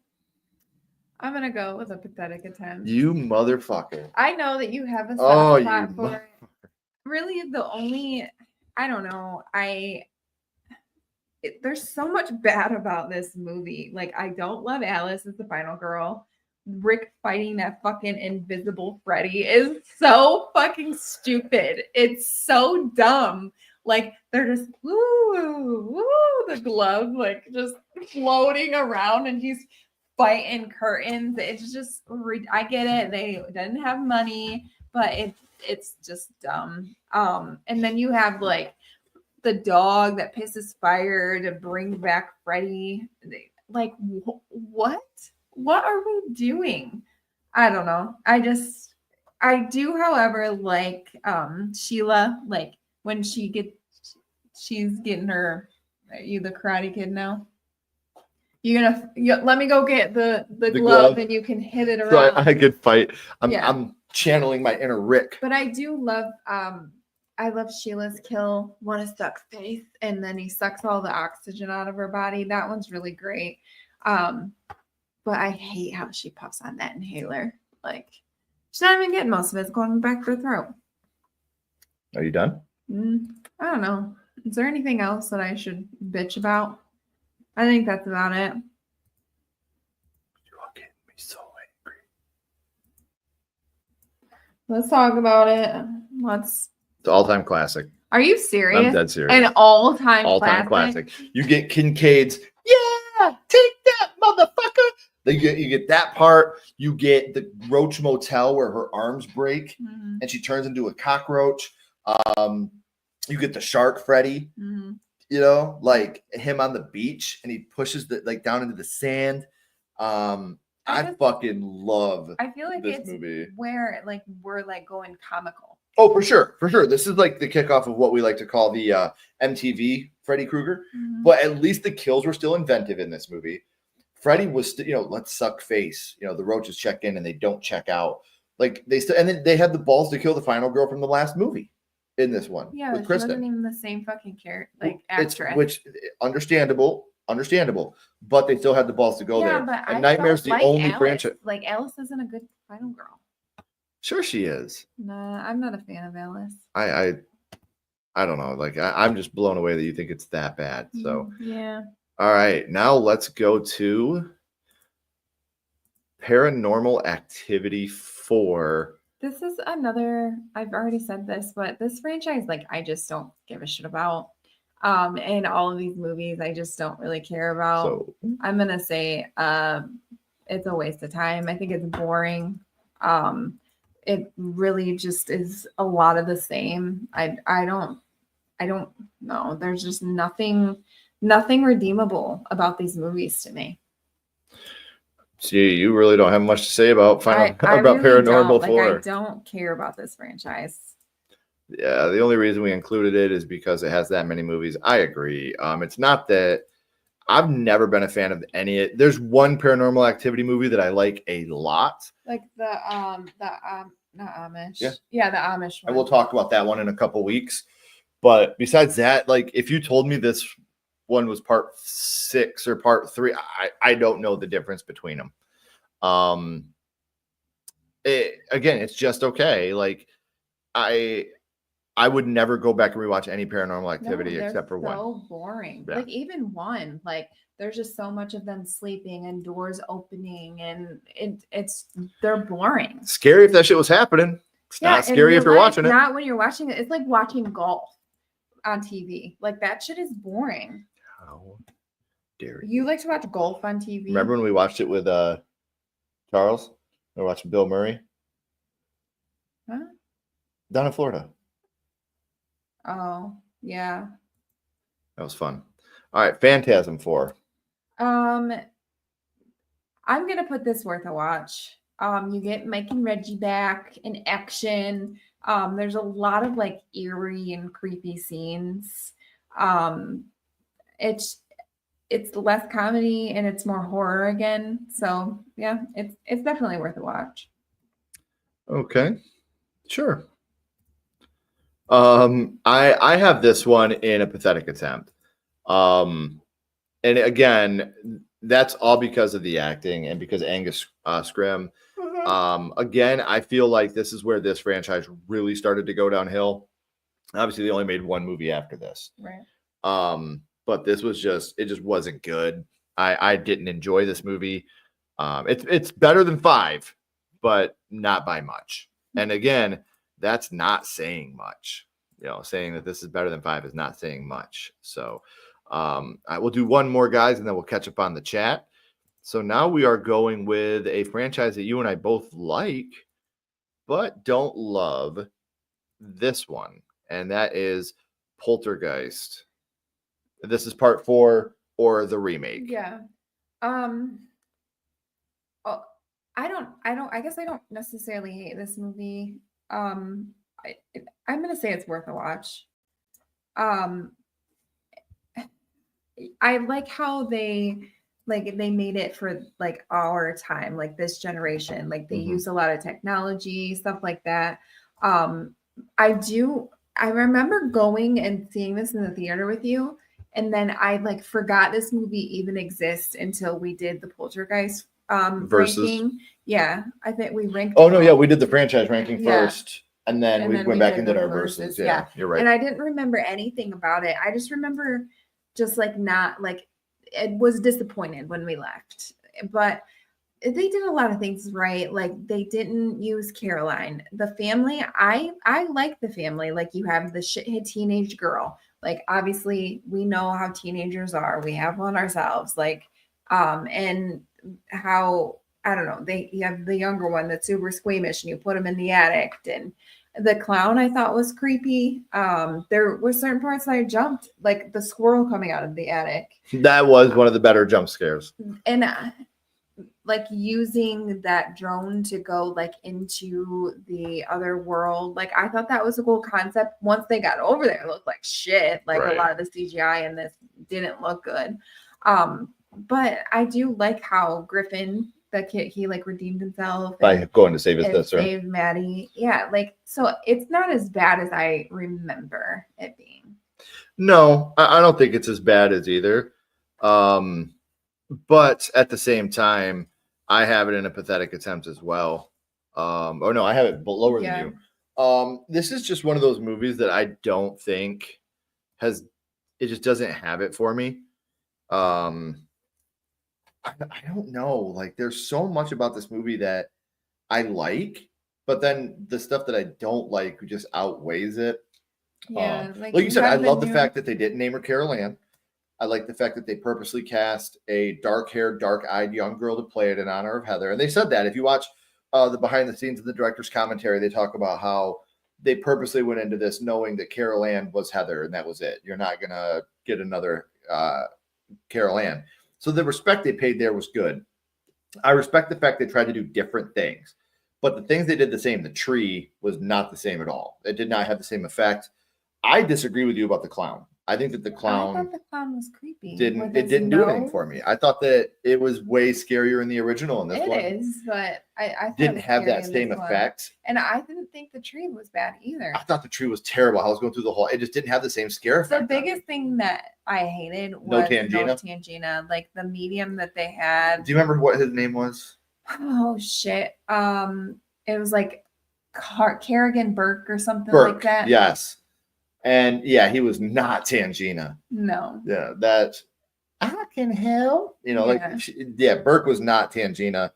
I'm gonna go with a pathetic attempt. You motherfucker. I know that you have a soft spot for it. Really, I don't know. There's so much bad about this movie. Like, I don't love Alice as the final girl. Rick fighting that fucking invisible Freddy is so fucking stupid. It's so dumb. Like, they're just the glove, like, just floating around, and he's fighting curtains. It's just, I get it. They didn't have money, but it's just dumb. And then you have like the dog that pisses fire to bring back Freddy. Like, what are we doing? I don't know. I do, however, like Sheila, like when she's getting her, are you the Karate Kid now? Let me go get the glove and you can hit it around. So I could fight. I'm channeling my inner Rick. But I do love I love Sheila's kill. Wanna suck face, and then he sucks all the oxygen out of her body. That one's really great. But I hate how she puffs on that inhaler. Like, she's not even getting most of it. It's going back her throat. Are you done? I don't know. Is there anything else that I should bitch about? I think that's about it. You are getting me so angry. Let's talk about it. It's an all-time classic. Are you serious? I'm dead serious. An all-time classic. You get Kincaid's, yeah, take that, motherfucker. You get that part. You get the Roach Motel where her arms break and she turns into a cockroach. You get the shark Freddy. Like him on the beach and he pushes down into the sand. I fucking love I feel like this it's movie. Where like we're like going comical. Oh, for sure. This is like the kickoff of what we like to call the MTV Freddy Krueger. But at least the kills were still inventive in this movie. Freddy was let's suck face. The roaches check in and they don't check out. Like they still, and then they had the balls to kill the final girl from the last movie. In this one, yeah, with she Kristen. wasn't even the same fucking character, like actress. Which understandable, but they still had the balls to go there. But and Nightmare's the only Alice. franchise. Like, Alice isn't a good final girl. Sure, she is. Nah, I'm not a fan of Alice. I don't know. Like, I'm just blown away that you think it's that bad. So yeah. All right, now let's go to Paranormal Activity 4. This is another, I've already said this, but this franchise, like, I just don't give a shit about. And all of these movies, I just don't really care about. So I'm going to say it's a waste of time. I think it's boring. It really just is a lot of the same. I don't know. There's just nothing redeemable about these movies to me. See, you really don't have much to say about Paranormal 4. I don't care about this franchise. Yeah, the only reason we included it is because it has that many movies. I agree. It's not that I've never been a fan of any. There's one Paranormal Activity movie that I like a lot. Like the not Amish. Yeah, the Amish one. And we'll talk about that one in a couple weeks. But besides that, like if you told me this one was part 6 or part 3, I don't know the difference between them. again, it's just okay. Like I would never go back and rewatch any Paranormal Activity they're except for one. so boring. Yeah. Like even one, like there's just so much of them sleeping and doors opening, and they're boring. Scary if that shit was happening. It's not in scary real if you're life, watching it. Not when you're watching it. It's like watching golf on TV. Like that shit is boring. How dare You like to watch golf on TV? Remember when we watched it with Charles? We were watching Bill Murray Huh? down in Florida. Oh, yeah. That was fun. All right, Phantasm 4. I'm gonna put this worth a watch. You get Mike and Reggie back in action. There's a lot of like eerie and creepy scenes. It's less comedy and it's more horror again. So yeah, it's definitely worth a watch. Okay, sure. I have this one in a pathetic attempt. And again, that's all because of the acting and because Angus Scrimm. Again, I feel like this is where this franchise really started to go downhill. Obviously, they only made one movie after this. Right. But this was it just wasn't good. I didn't enjoy this movie. It's better than 5, but not by much. And again, that's not saying much. Saying that this is better than 5 is not saying much. So I will do one more, guys, and then we'll catch up on the chat. So now we are going with a franchise that you and I both like, but don't love, this one. And that is Poltergeist. This is part 4 or the remake. Yeah. I guess I don't necessarily hate this movie. I'm gonna say it's worth a watch. I like how they made it for like our time, like this generation. Like they use a lot of technology, stuff like that. I remember going and seeing this in the theater with you, and then I like forgot this movie even exists until we did the Poltergeist Versus. ranking. Yeah, I think we ranked. Oh no, yeah, we did the franchise ranking Yeah. first, and then we went back and did our verses. Yeah, you're right. And I didn't remember anything about it. I just remember just like not like it was disappointed when we left, but they did a lot of things right. Like they didn't use Caroline. The family, I like the family. Like you have the shithead teenage girl. Like obviously we know how teenagers are. We have one ourselves. Like and how I don't know. You have the younger one that's super squeamish, and you put him in the attic. And the clown I thought was creepy. There were certain parts that I jumped, like the squirrel coming out of the attic. That was one of the better jump scares. And like using that drone to go like into the other world. Like I thought that was a cool concept. Once they got over there, it looked like shit. Like Right. A lot of the CGI in this didn't look good. But I do like how Griffin, the kid, he like redeemed himself By going to save his sister. Save Maddie. Yeah, like so it's not as bad as I remember it being. No, I don't think it's as bad as either. But at the same time, I have it in a pathetic attempt as well. Or no, I have it lower than you. This is just one of those movies that I don't think it just doesn't have it for me. I don't know. Like, there's so much about this movie that I like, but then the stuff that I don't like just outweighs it. Yeah, like you said, I love the fact that they didn't name her Carol Ann. I like the fact that they purposely cast a dark-haired, dark-eyed young girl to play it in honor of Heather. And they said that if you watch the behind the scenes of the director's commentary, they talk about how they purposely went into this knowing that Carol Ann was Heather, and that was it. You're not gonna get another Carol Ann. So the respect they paid there was good. I respect the fact they tried to do different things, but the things they did the same. The tree was not the same at all. It did not have the same effect. I disagree with you about the clown. I think that the clown, I thought the clown was creepy. didn't do anything for me. I thought that it was way scarier in the original, and this one is, but I didn't have that same effect. And I didn't think the tree was bad either. I thought the tree was terrible. I was going through the whole. It just didn't have the same scare effect. The biggest thing that I hated was no Tangina. Like the medium that they had. Do you remember what his name was? Oh shit. It was like Kerrigan Burke or something Burke, like that. yes. And yeah, he was not Tangina. No. Yeah, that I can help. You know, Yeah. Burke was not Tangina.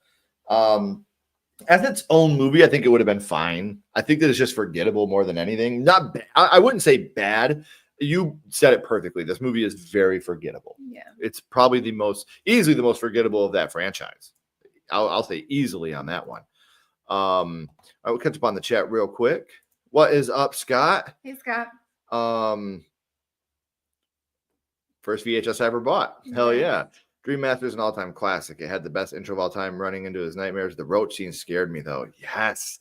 As its own movie, I think it would have been fine. I think that it's just forgettable more than anything. Not bad. I wouldn't say bad. You said it perfectly. This movie is very forgettable. Yeah. It's probably easily the most forgettable of that franchise. I'll say easily on that one. I will catch up on the chat real quick. What is up, Scott? Hey, Scott. First VHS I ever bought. Hell Nice. yeah. Dream Master is an all-time classic. It had the best intro of all time, running into his nightmares. The roach scene scared me, though. Yes.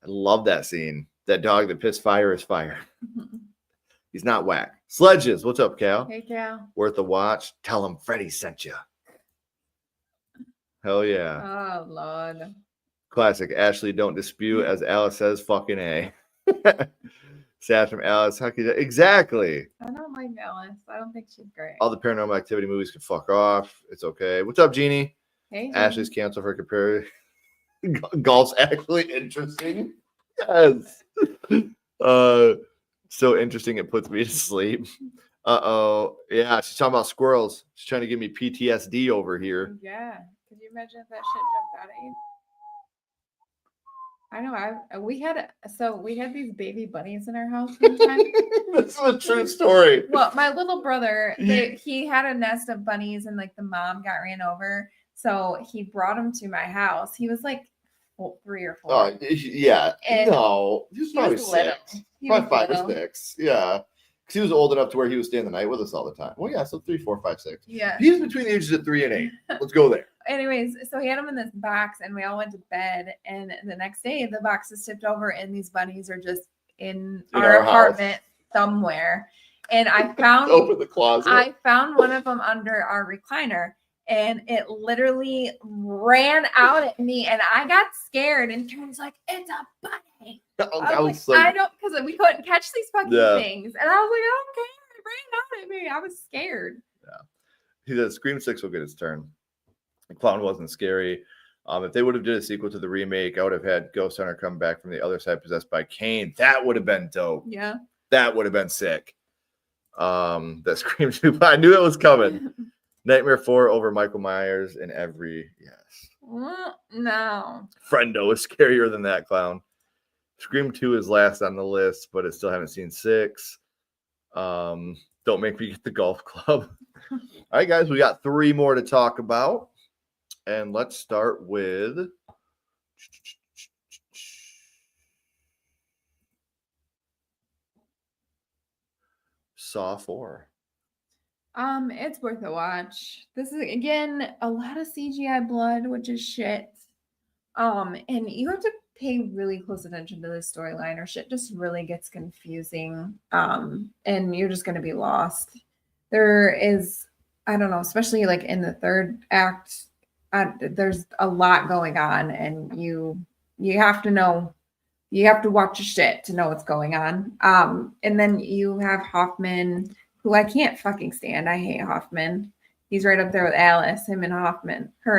I love that scene. That dog that pissed fire is fire. He's not whack. Sledges. What's up, Cal? Hey, Cal. Worth a watch. Tell him Freddie sent you. Hell yeah. Oh, Lord. Classic. Ashley, don't dispute. As Alice says, fucking A. Sad from Alice. How could you? Exactly. I don't like Alice. I don't think she's great. All the Paranormal Activity movies can fuck off. It's okay. What's up, Jeannie? Hey, Jeannie. Ashley's canceled for compare. Golf's actually interesting. Yes. So interesting it puts me to sleep. Uh-oh. Yeah, she's talking about squirrels. She's trying to give me PTSD over here. Yeah. Could you imagine if that shit jumped out at you? I know. We had these baby bunnies in our house one time. This is a true story. Well, my little brother, he had a nest of bunnies and like the mom got ran over. So he brought them to my house. He was like 3 or 4. Oh, yeah. And no. He was probably little. 6. He Probably was 5 little. or 6. Yeah. Because he was old enough to where he was staying the night with us all the time. Well, yeah, so 3, 4, 5, 6. Yeah. He was between the ages of 3 and 8. Let's go there. Anyways, so he had them in this box and we all went to bed. And the next day, the box is tipped over and these bunnies are just in our apartment somewhere. And I found open the closet. I found one of them under our recliner and it literally ran out at me and I got scared and Karen's like, it's a bunny. I was like, I don't, because we couldn't catch these fucking things. And I was like, I don't care. It ran out at me. I was scared. Yeah. He said Scream 6 will get its turn. The clown wasn't scary. If they would have did a sequel to the remake, I would have had Ghost Hunter come back from the other side possessed by Cain. That would have been dope. Yeah. That would have been sick. That Scream 2, I knew it was coming. Nightmare 4 over Michael Myers in every No. Friendo is scarier than that clown. Scream 2 is last on the list, but I still haven't seen 6. Don't make me get the golf club. All right, guys, we got 3 more to talk about. And let's start with Saw 4. It's worth a watch. This is again a lot of CGI blood, which is shit. And you have to pay really close attention to this storyline, or shit just really gets confusing. And you're just gonna be lost. There is, I don't know, especially like in the 3rd act, there's a lot going on, and you have to know. You have to watch your shit to know what's going on. And then you have Hoffman, who I can't fucking stand. I hate Hoffman. He's right up there with Alice, her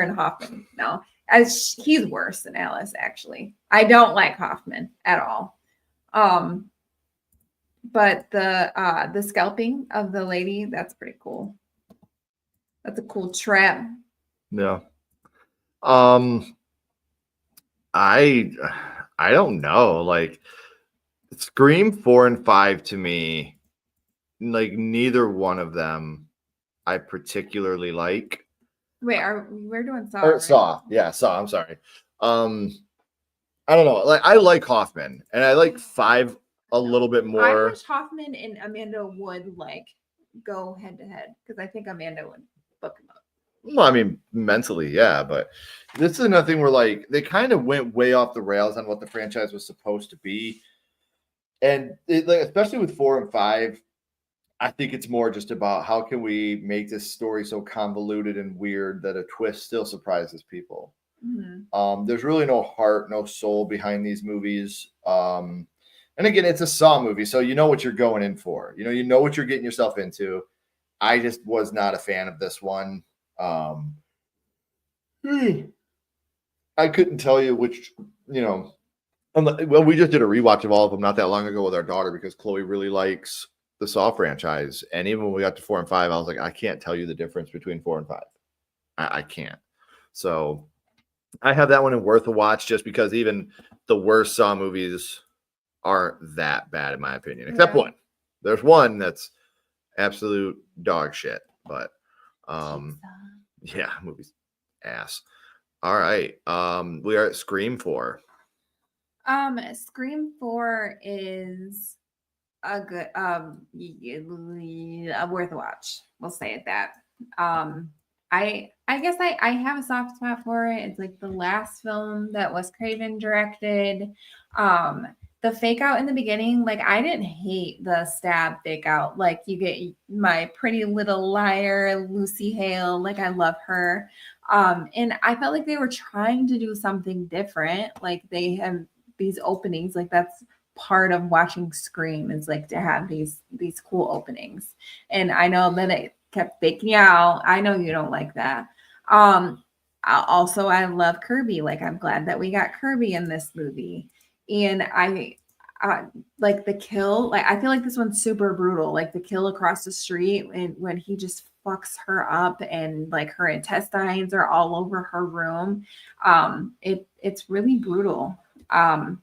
and Hoffman. No, he's worse than Alice, actually. I don't like Hoffman at all. But the scalping of the lady, that's pretty cool. That's a cool trap. Yeah. I don't know. Like Scream 4 and 5 to me, like neither one of them I particularly like. Wait, we're doing Saw? Or Saw. Yeah, Saw. I'm sorry. I don't know. Like I like Hoffman, and I like 5 a little bit more. I wish Hoffman and Amanda would like go head to head, because I think Amanda would book him up. Well, I mean, mentally, yeah, but this is another thing where like they kind of went way off the rails on what the franchise was supposed to be, and like especially with 4 and 5, I think it's more just about how can we make this story so convoluted and weird that a twist still surprises people. Mm-hmm. There's really no heart, no soul behind these movies. And again, it's a Saw movie, so you know what you're going in for. You know what you're getting yourself into. I just was not a fan of this one. I couldn't tell you which, Well, we just did a rewatch of all of them not that long ago with our daughter because Chloe really likes the Saw franchise. And even when we got to 4 and 5, I was like, I can't tell you the difference between 4 and 5. I can't. So I have that one in worth a watch just because even the worst Saw movies aren't that bad in my opinion, except one. There's one that's absolute dog shit, but yeah, movie's ass. All right. We are at Scream 4. Scream 4 is a good worth a watch. We'll say it that. I guess I have a soft spot for it. It's like the last film that Wes Craven directed. The fake out in the beginning, like I didn't hate the stab fake out. Like you get my Pretty Little Liar, Lucy Hale, like I love her. And I felt like they were trying to do something different. Like they have these openings, like that's part of watching Scream is like to have these cool openings. And I know that it kept faking out. I know you don't like that. I love Kirby. Like I'm glad that we got Kirby in this movie. And I like the kill. Like I feel like this one's super brutal. Like the kill across the street and when he just fucks her up and like her intestines are all over her room. It's really brutal. Yeah,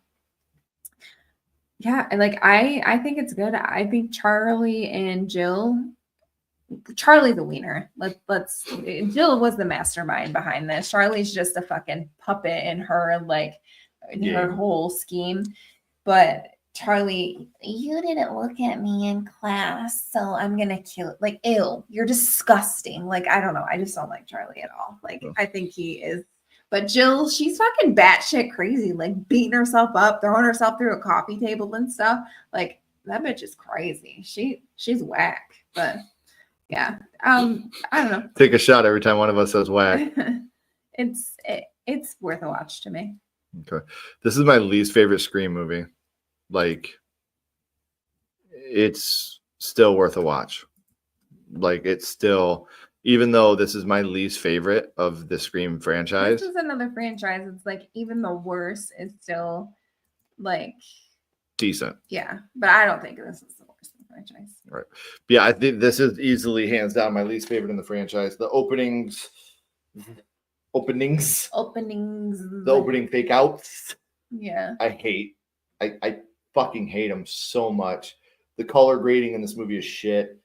and like I think it's good. I think Charlie and Charlie the wiener. Jill was the mastermind behind this. Charlie's just a fucking puppet in her her whole scheme. But Charlie, you didn't look at me in class, so I'm gonna kill it. Like, ew, you're disgusting. Like, I don't know. I just don't like Charlie at all. Like, I think he is. But Jill, she's fucking batshit crazy, like beating herself up, throwing herself through a coffee table and stuff. Like, that bitch is crazy. She's whack. But yeah, I don't know. Take a shot every time one of us says whack. It's worth a watch to me. Okay, this is my least favorite Scream movie. Like, it's still worth a watch. Like, it's still, even though this is my least favorite of the Scream franchise. This is another franchise. It's like even the worst is still like decent. Yeah, but I don't think this is the worst in the franchise. Right. Yeah, I think this is easily hands down my least favorite in the franchise. The openings. The opening fake outs. Yeah. I fucking hate them so much. The color grading in this movie is shit.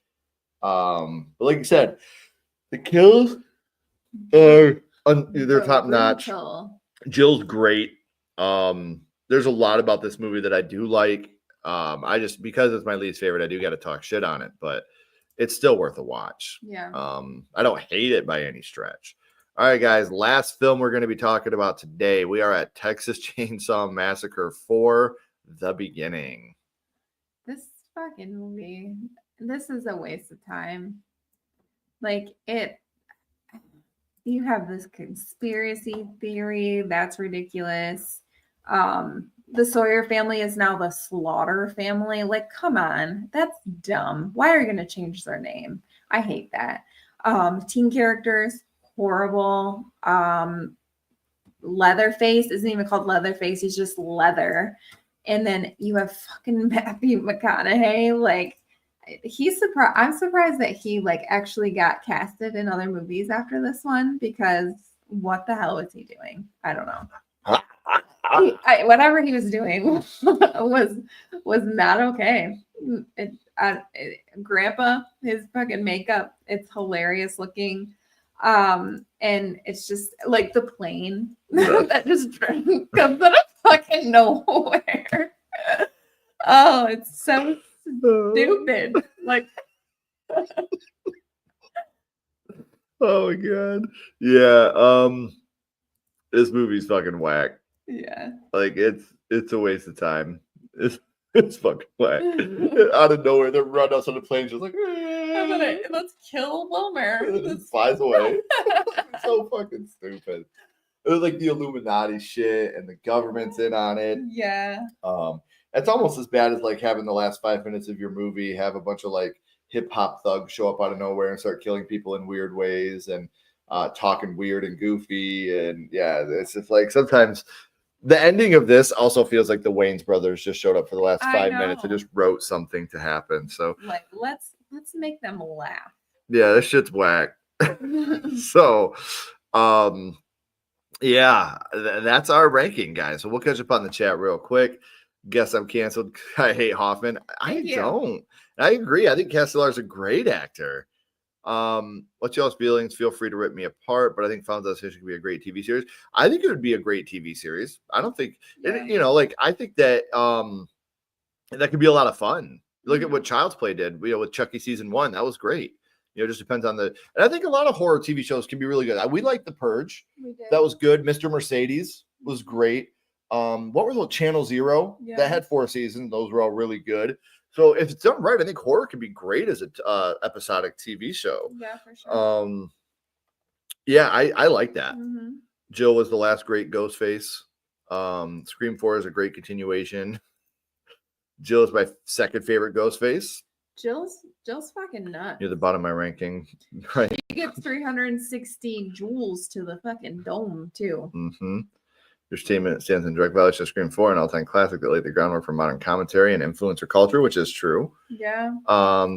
But like you said, the kills are they're top notch. Jill's great. There's a lot about this movie that I do like. I just, because it's my least favorite, I do got to talk shit on it, but it's still worth a watch. Yeah. I don't hate it by any stretch. All right, guys, last film we're going to be talking about today. We are at Texas Chainsaw Massacre 4, The Beginning. This fucking movie, this is a waste of time. Like, you have this conspiracy theory, that's ridiculous. The Sawyer family is now the Slaughter family. Like, come on, that's dumb. Why are you going to change their name? I hate that. Teen characters, horrible. Leatherface isn't even called Leatherface, he's just Leather. And then you have fucking Matthew McConaughey. Like, he's surprised. I'm surprised that he like actually got casted in other movies after this one, because what the hell was he doing? I don't know. Whatever he was doing was not okay. Grandpa, his fucking makeup, it's hilarious looking. And it's just like the plane that just comes out of fucking nowhere. Oh, it's so stupid. Like, oh my god. Yeah. This movie's fucking whack. Yeah. Like, it's a waste of time. It's fucking whack. Out of nowhere, they run us on the plane, just like, let's kill Wilmer. It flies away. It's so fucking stupid. It was like the Illuminati shit, and the government's in on it. Yeah. It's almost as bad as like having the last 5 minutes of your movie have a bunch of like hip hop thugs show up out of nowhere and start killing people in weird ways and talking weird and goofy. And yeah, it's just like sometimes The ending of this also feels like the Wayans brothers just showed up for the last I 5 minutes and know. just wrote something to happen. So Like, let's make them laugh. yeah, this shit's whack. So, yeah, that's our ranking, guys. So we'll catch up on the chat real quick. Guess I'm canceled. I hate Hoffman. Thank you. Don't. I agree. I think Castellar's a great actor. What's y'all's feelings? Feel free to rip me apart, but I think Final Destination could be a great TV series. I think it would be a great TV series. I don't think, I think that that could be a lot of fun. Look at what Child's Play did, with Chucky season 1. That was great. It just depends on and I think a lot of horror TV shows can be really good. We like The Purge. That was good. Mr. Mercedes was great. What were those? Channel Zero? Yeah. That had 4 seasons. Those were all really good. So if it's done right, I think horror could be great as a episodic TV show. Yeah, for sure. Yeah, I like that. Mm-hmm. Jill was the last great Ghostface. Scream 4 is a great continuation. Jill is my second favorite Ghostface. Jill's fucking nuts. Near the bottom of my ranking, right? She gets 360 joules to the fucking dome too. Mm-hmm. Your statement stands in direct violation of Scream 4, an all-time classic that laid the groundwork for modern commentary and influencer culture, which is true. Yeah.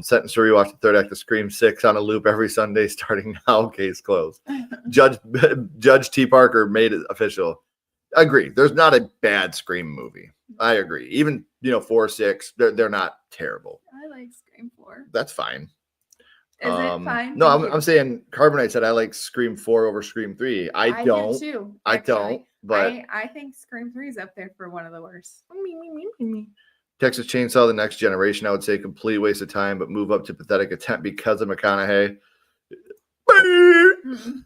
Sentence to rewatch the third act of Scream 6 on a loop every Sunday starting now. Case closed. Judge T. Parker made it official. Agree. There's not a bad Scream movie. I agree. Even 4, 6, they're not terrible. I like Scream 4. That's fine. Is it fine? No, I'm saying Carbonite said I like Scream 4 over Scream 3. I don't. do too. I Actually. don't. But I think Scream 3 is up there for one of the worst. Texas Chainsaw: The Next Generation, I would say complete waste of time, but move up to pathetic attempt because of McConaughey. Mm-hmm.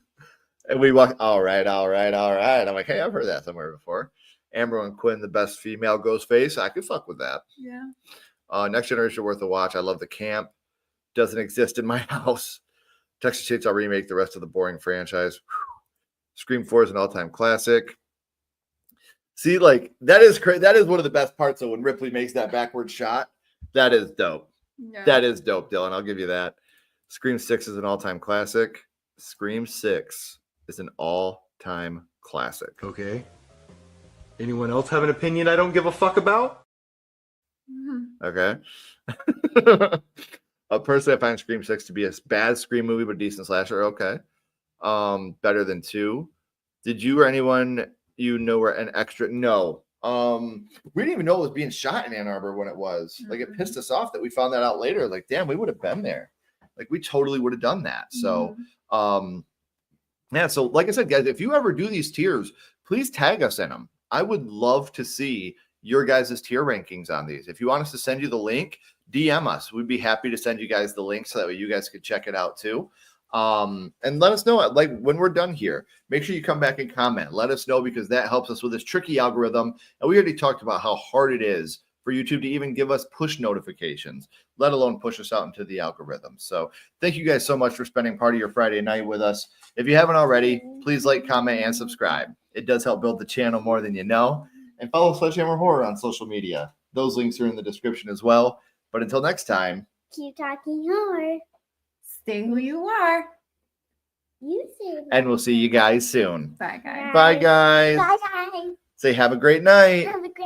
And we walk. All right. I'm like, hey, I've heard that somewhere before. Amber and Quinn, the best female Ghostface. I could fuck with that. Yeah. Next Generation worth a watch. I love the camp. Doesn't exist in my house. Texas Chainsaw remake, the rest of the boring franchise. Whew. Scream 4 is an all-time classic. See, like that is one of the best parts. So when Ripley makes that backward shot, that is dope. Yeah. That is dope, Dylan. I'll give you that. Scream 6 is an all-time classic. Scream 6 is an all-time classic. Okay. Anyone else have an opinion I don't give a fuck about? Mm-hmm. Okay. Personally, I find Scream 6 to be a bad Scream movie, but a decent slasher. Okay. Better than 2. Did you or anyone were an extra? No. We didn't even know it was being shot in Ann Arbor when it was. Like, it pissed us off that we found that out later. Like, damn, we would have been there. Like, we totally would have done that. So, yeah. So, like I said, guys, if you ever do these tiers, please tag us in them. I would love to see your guys' tier rankings on these. If you want us to send you the link, DM us. We'd be happy to send you guys the link so that way you guys could check it out too. And let us know, like, when we're done here, make sure you come back and comment. Let us know, because that helps us with this tricky algorithm. And we already talked about how hard it is for YouTube to even give us push notifications, let alone push us out into the algorithm. So thank you guys so much for spending part of your Friday night with us. If you haven't already, please like, comment, and subscribe. It does help build the channel more than you know. And follow Sledgehammer Horror on social media. Those links are in the description as well. But until next time, keep talking horror. Stay who you are. You say. And we'll see you guys soon. Bye, guys. Bye, guys. Bye, guys. Say have a great night. Have a great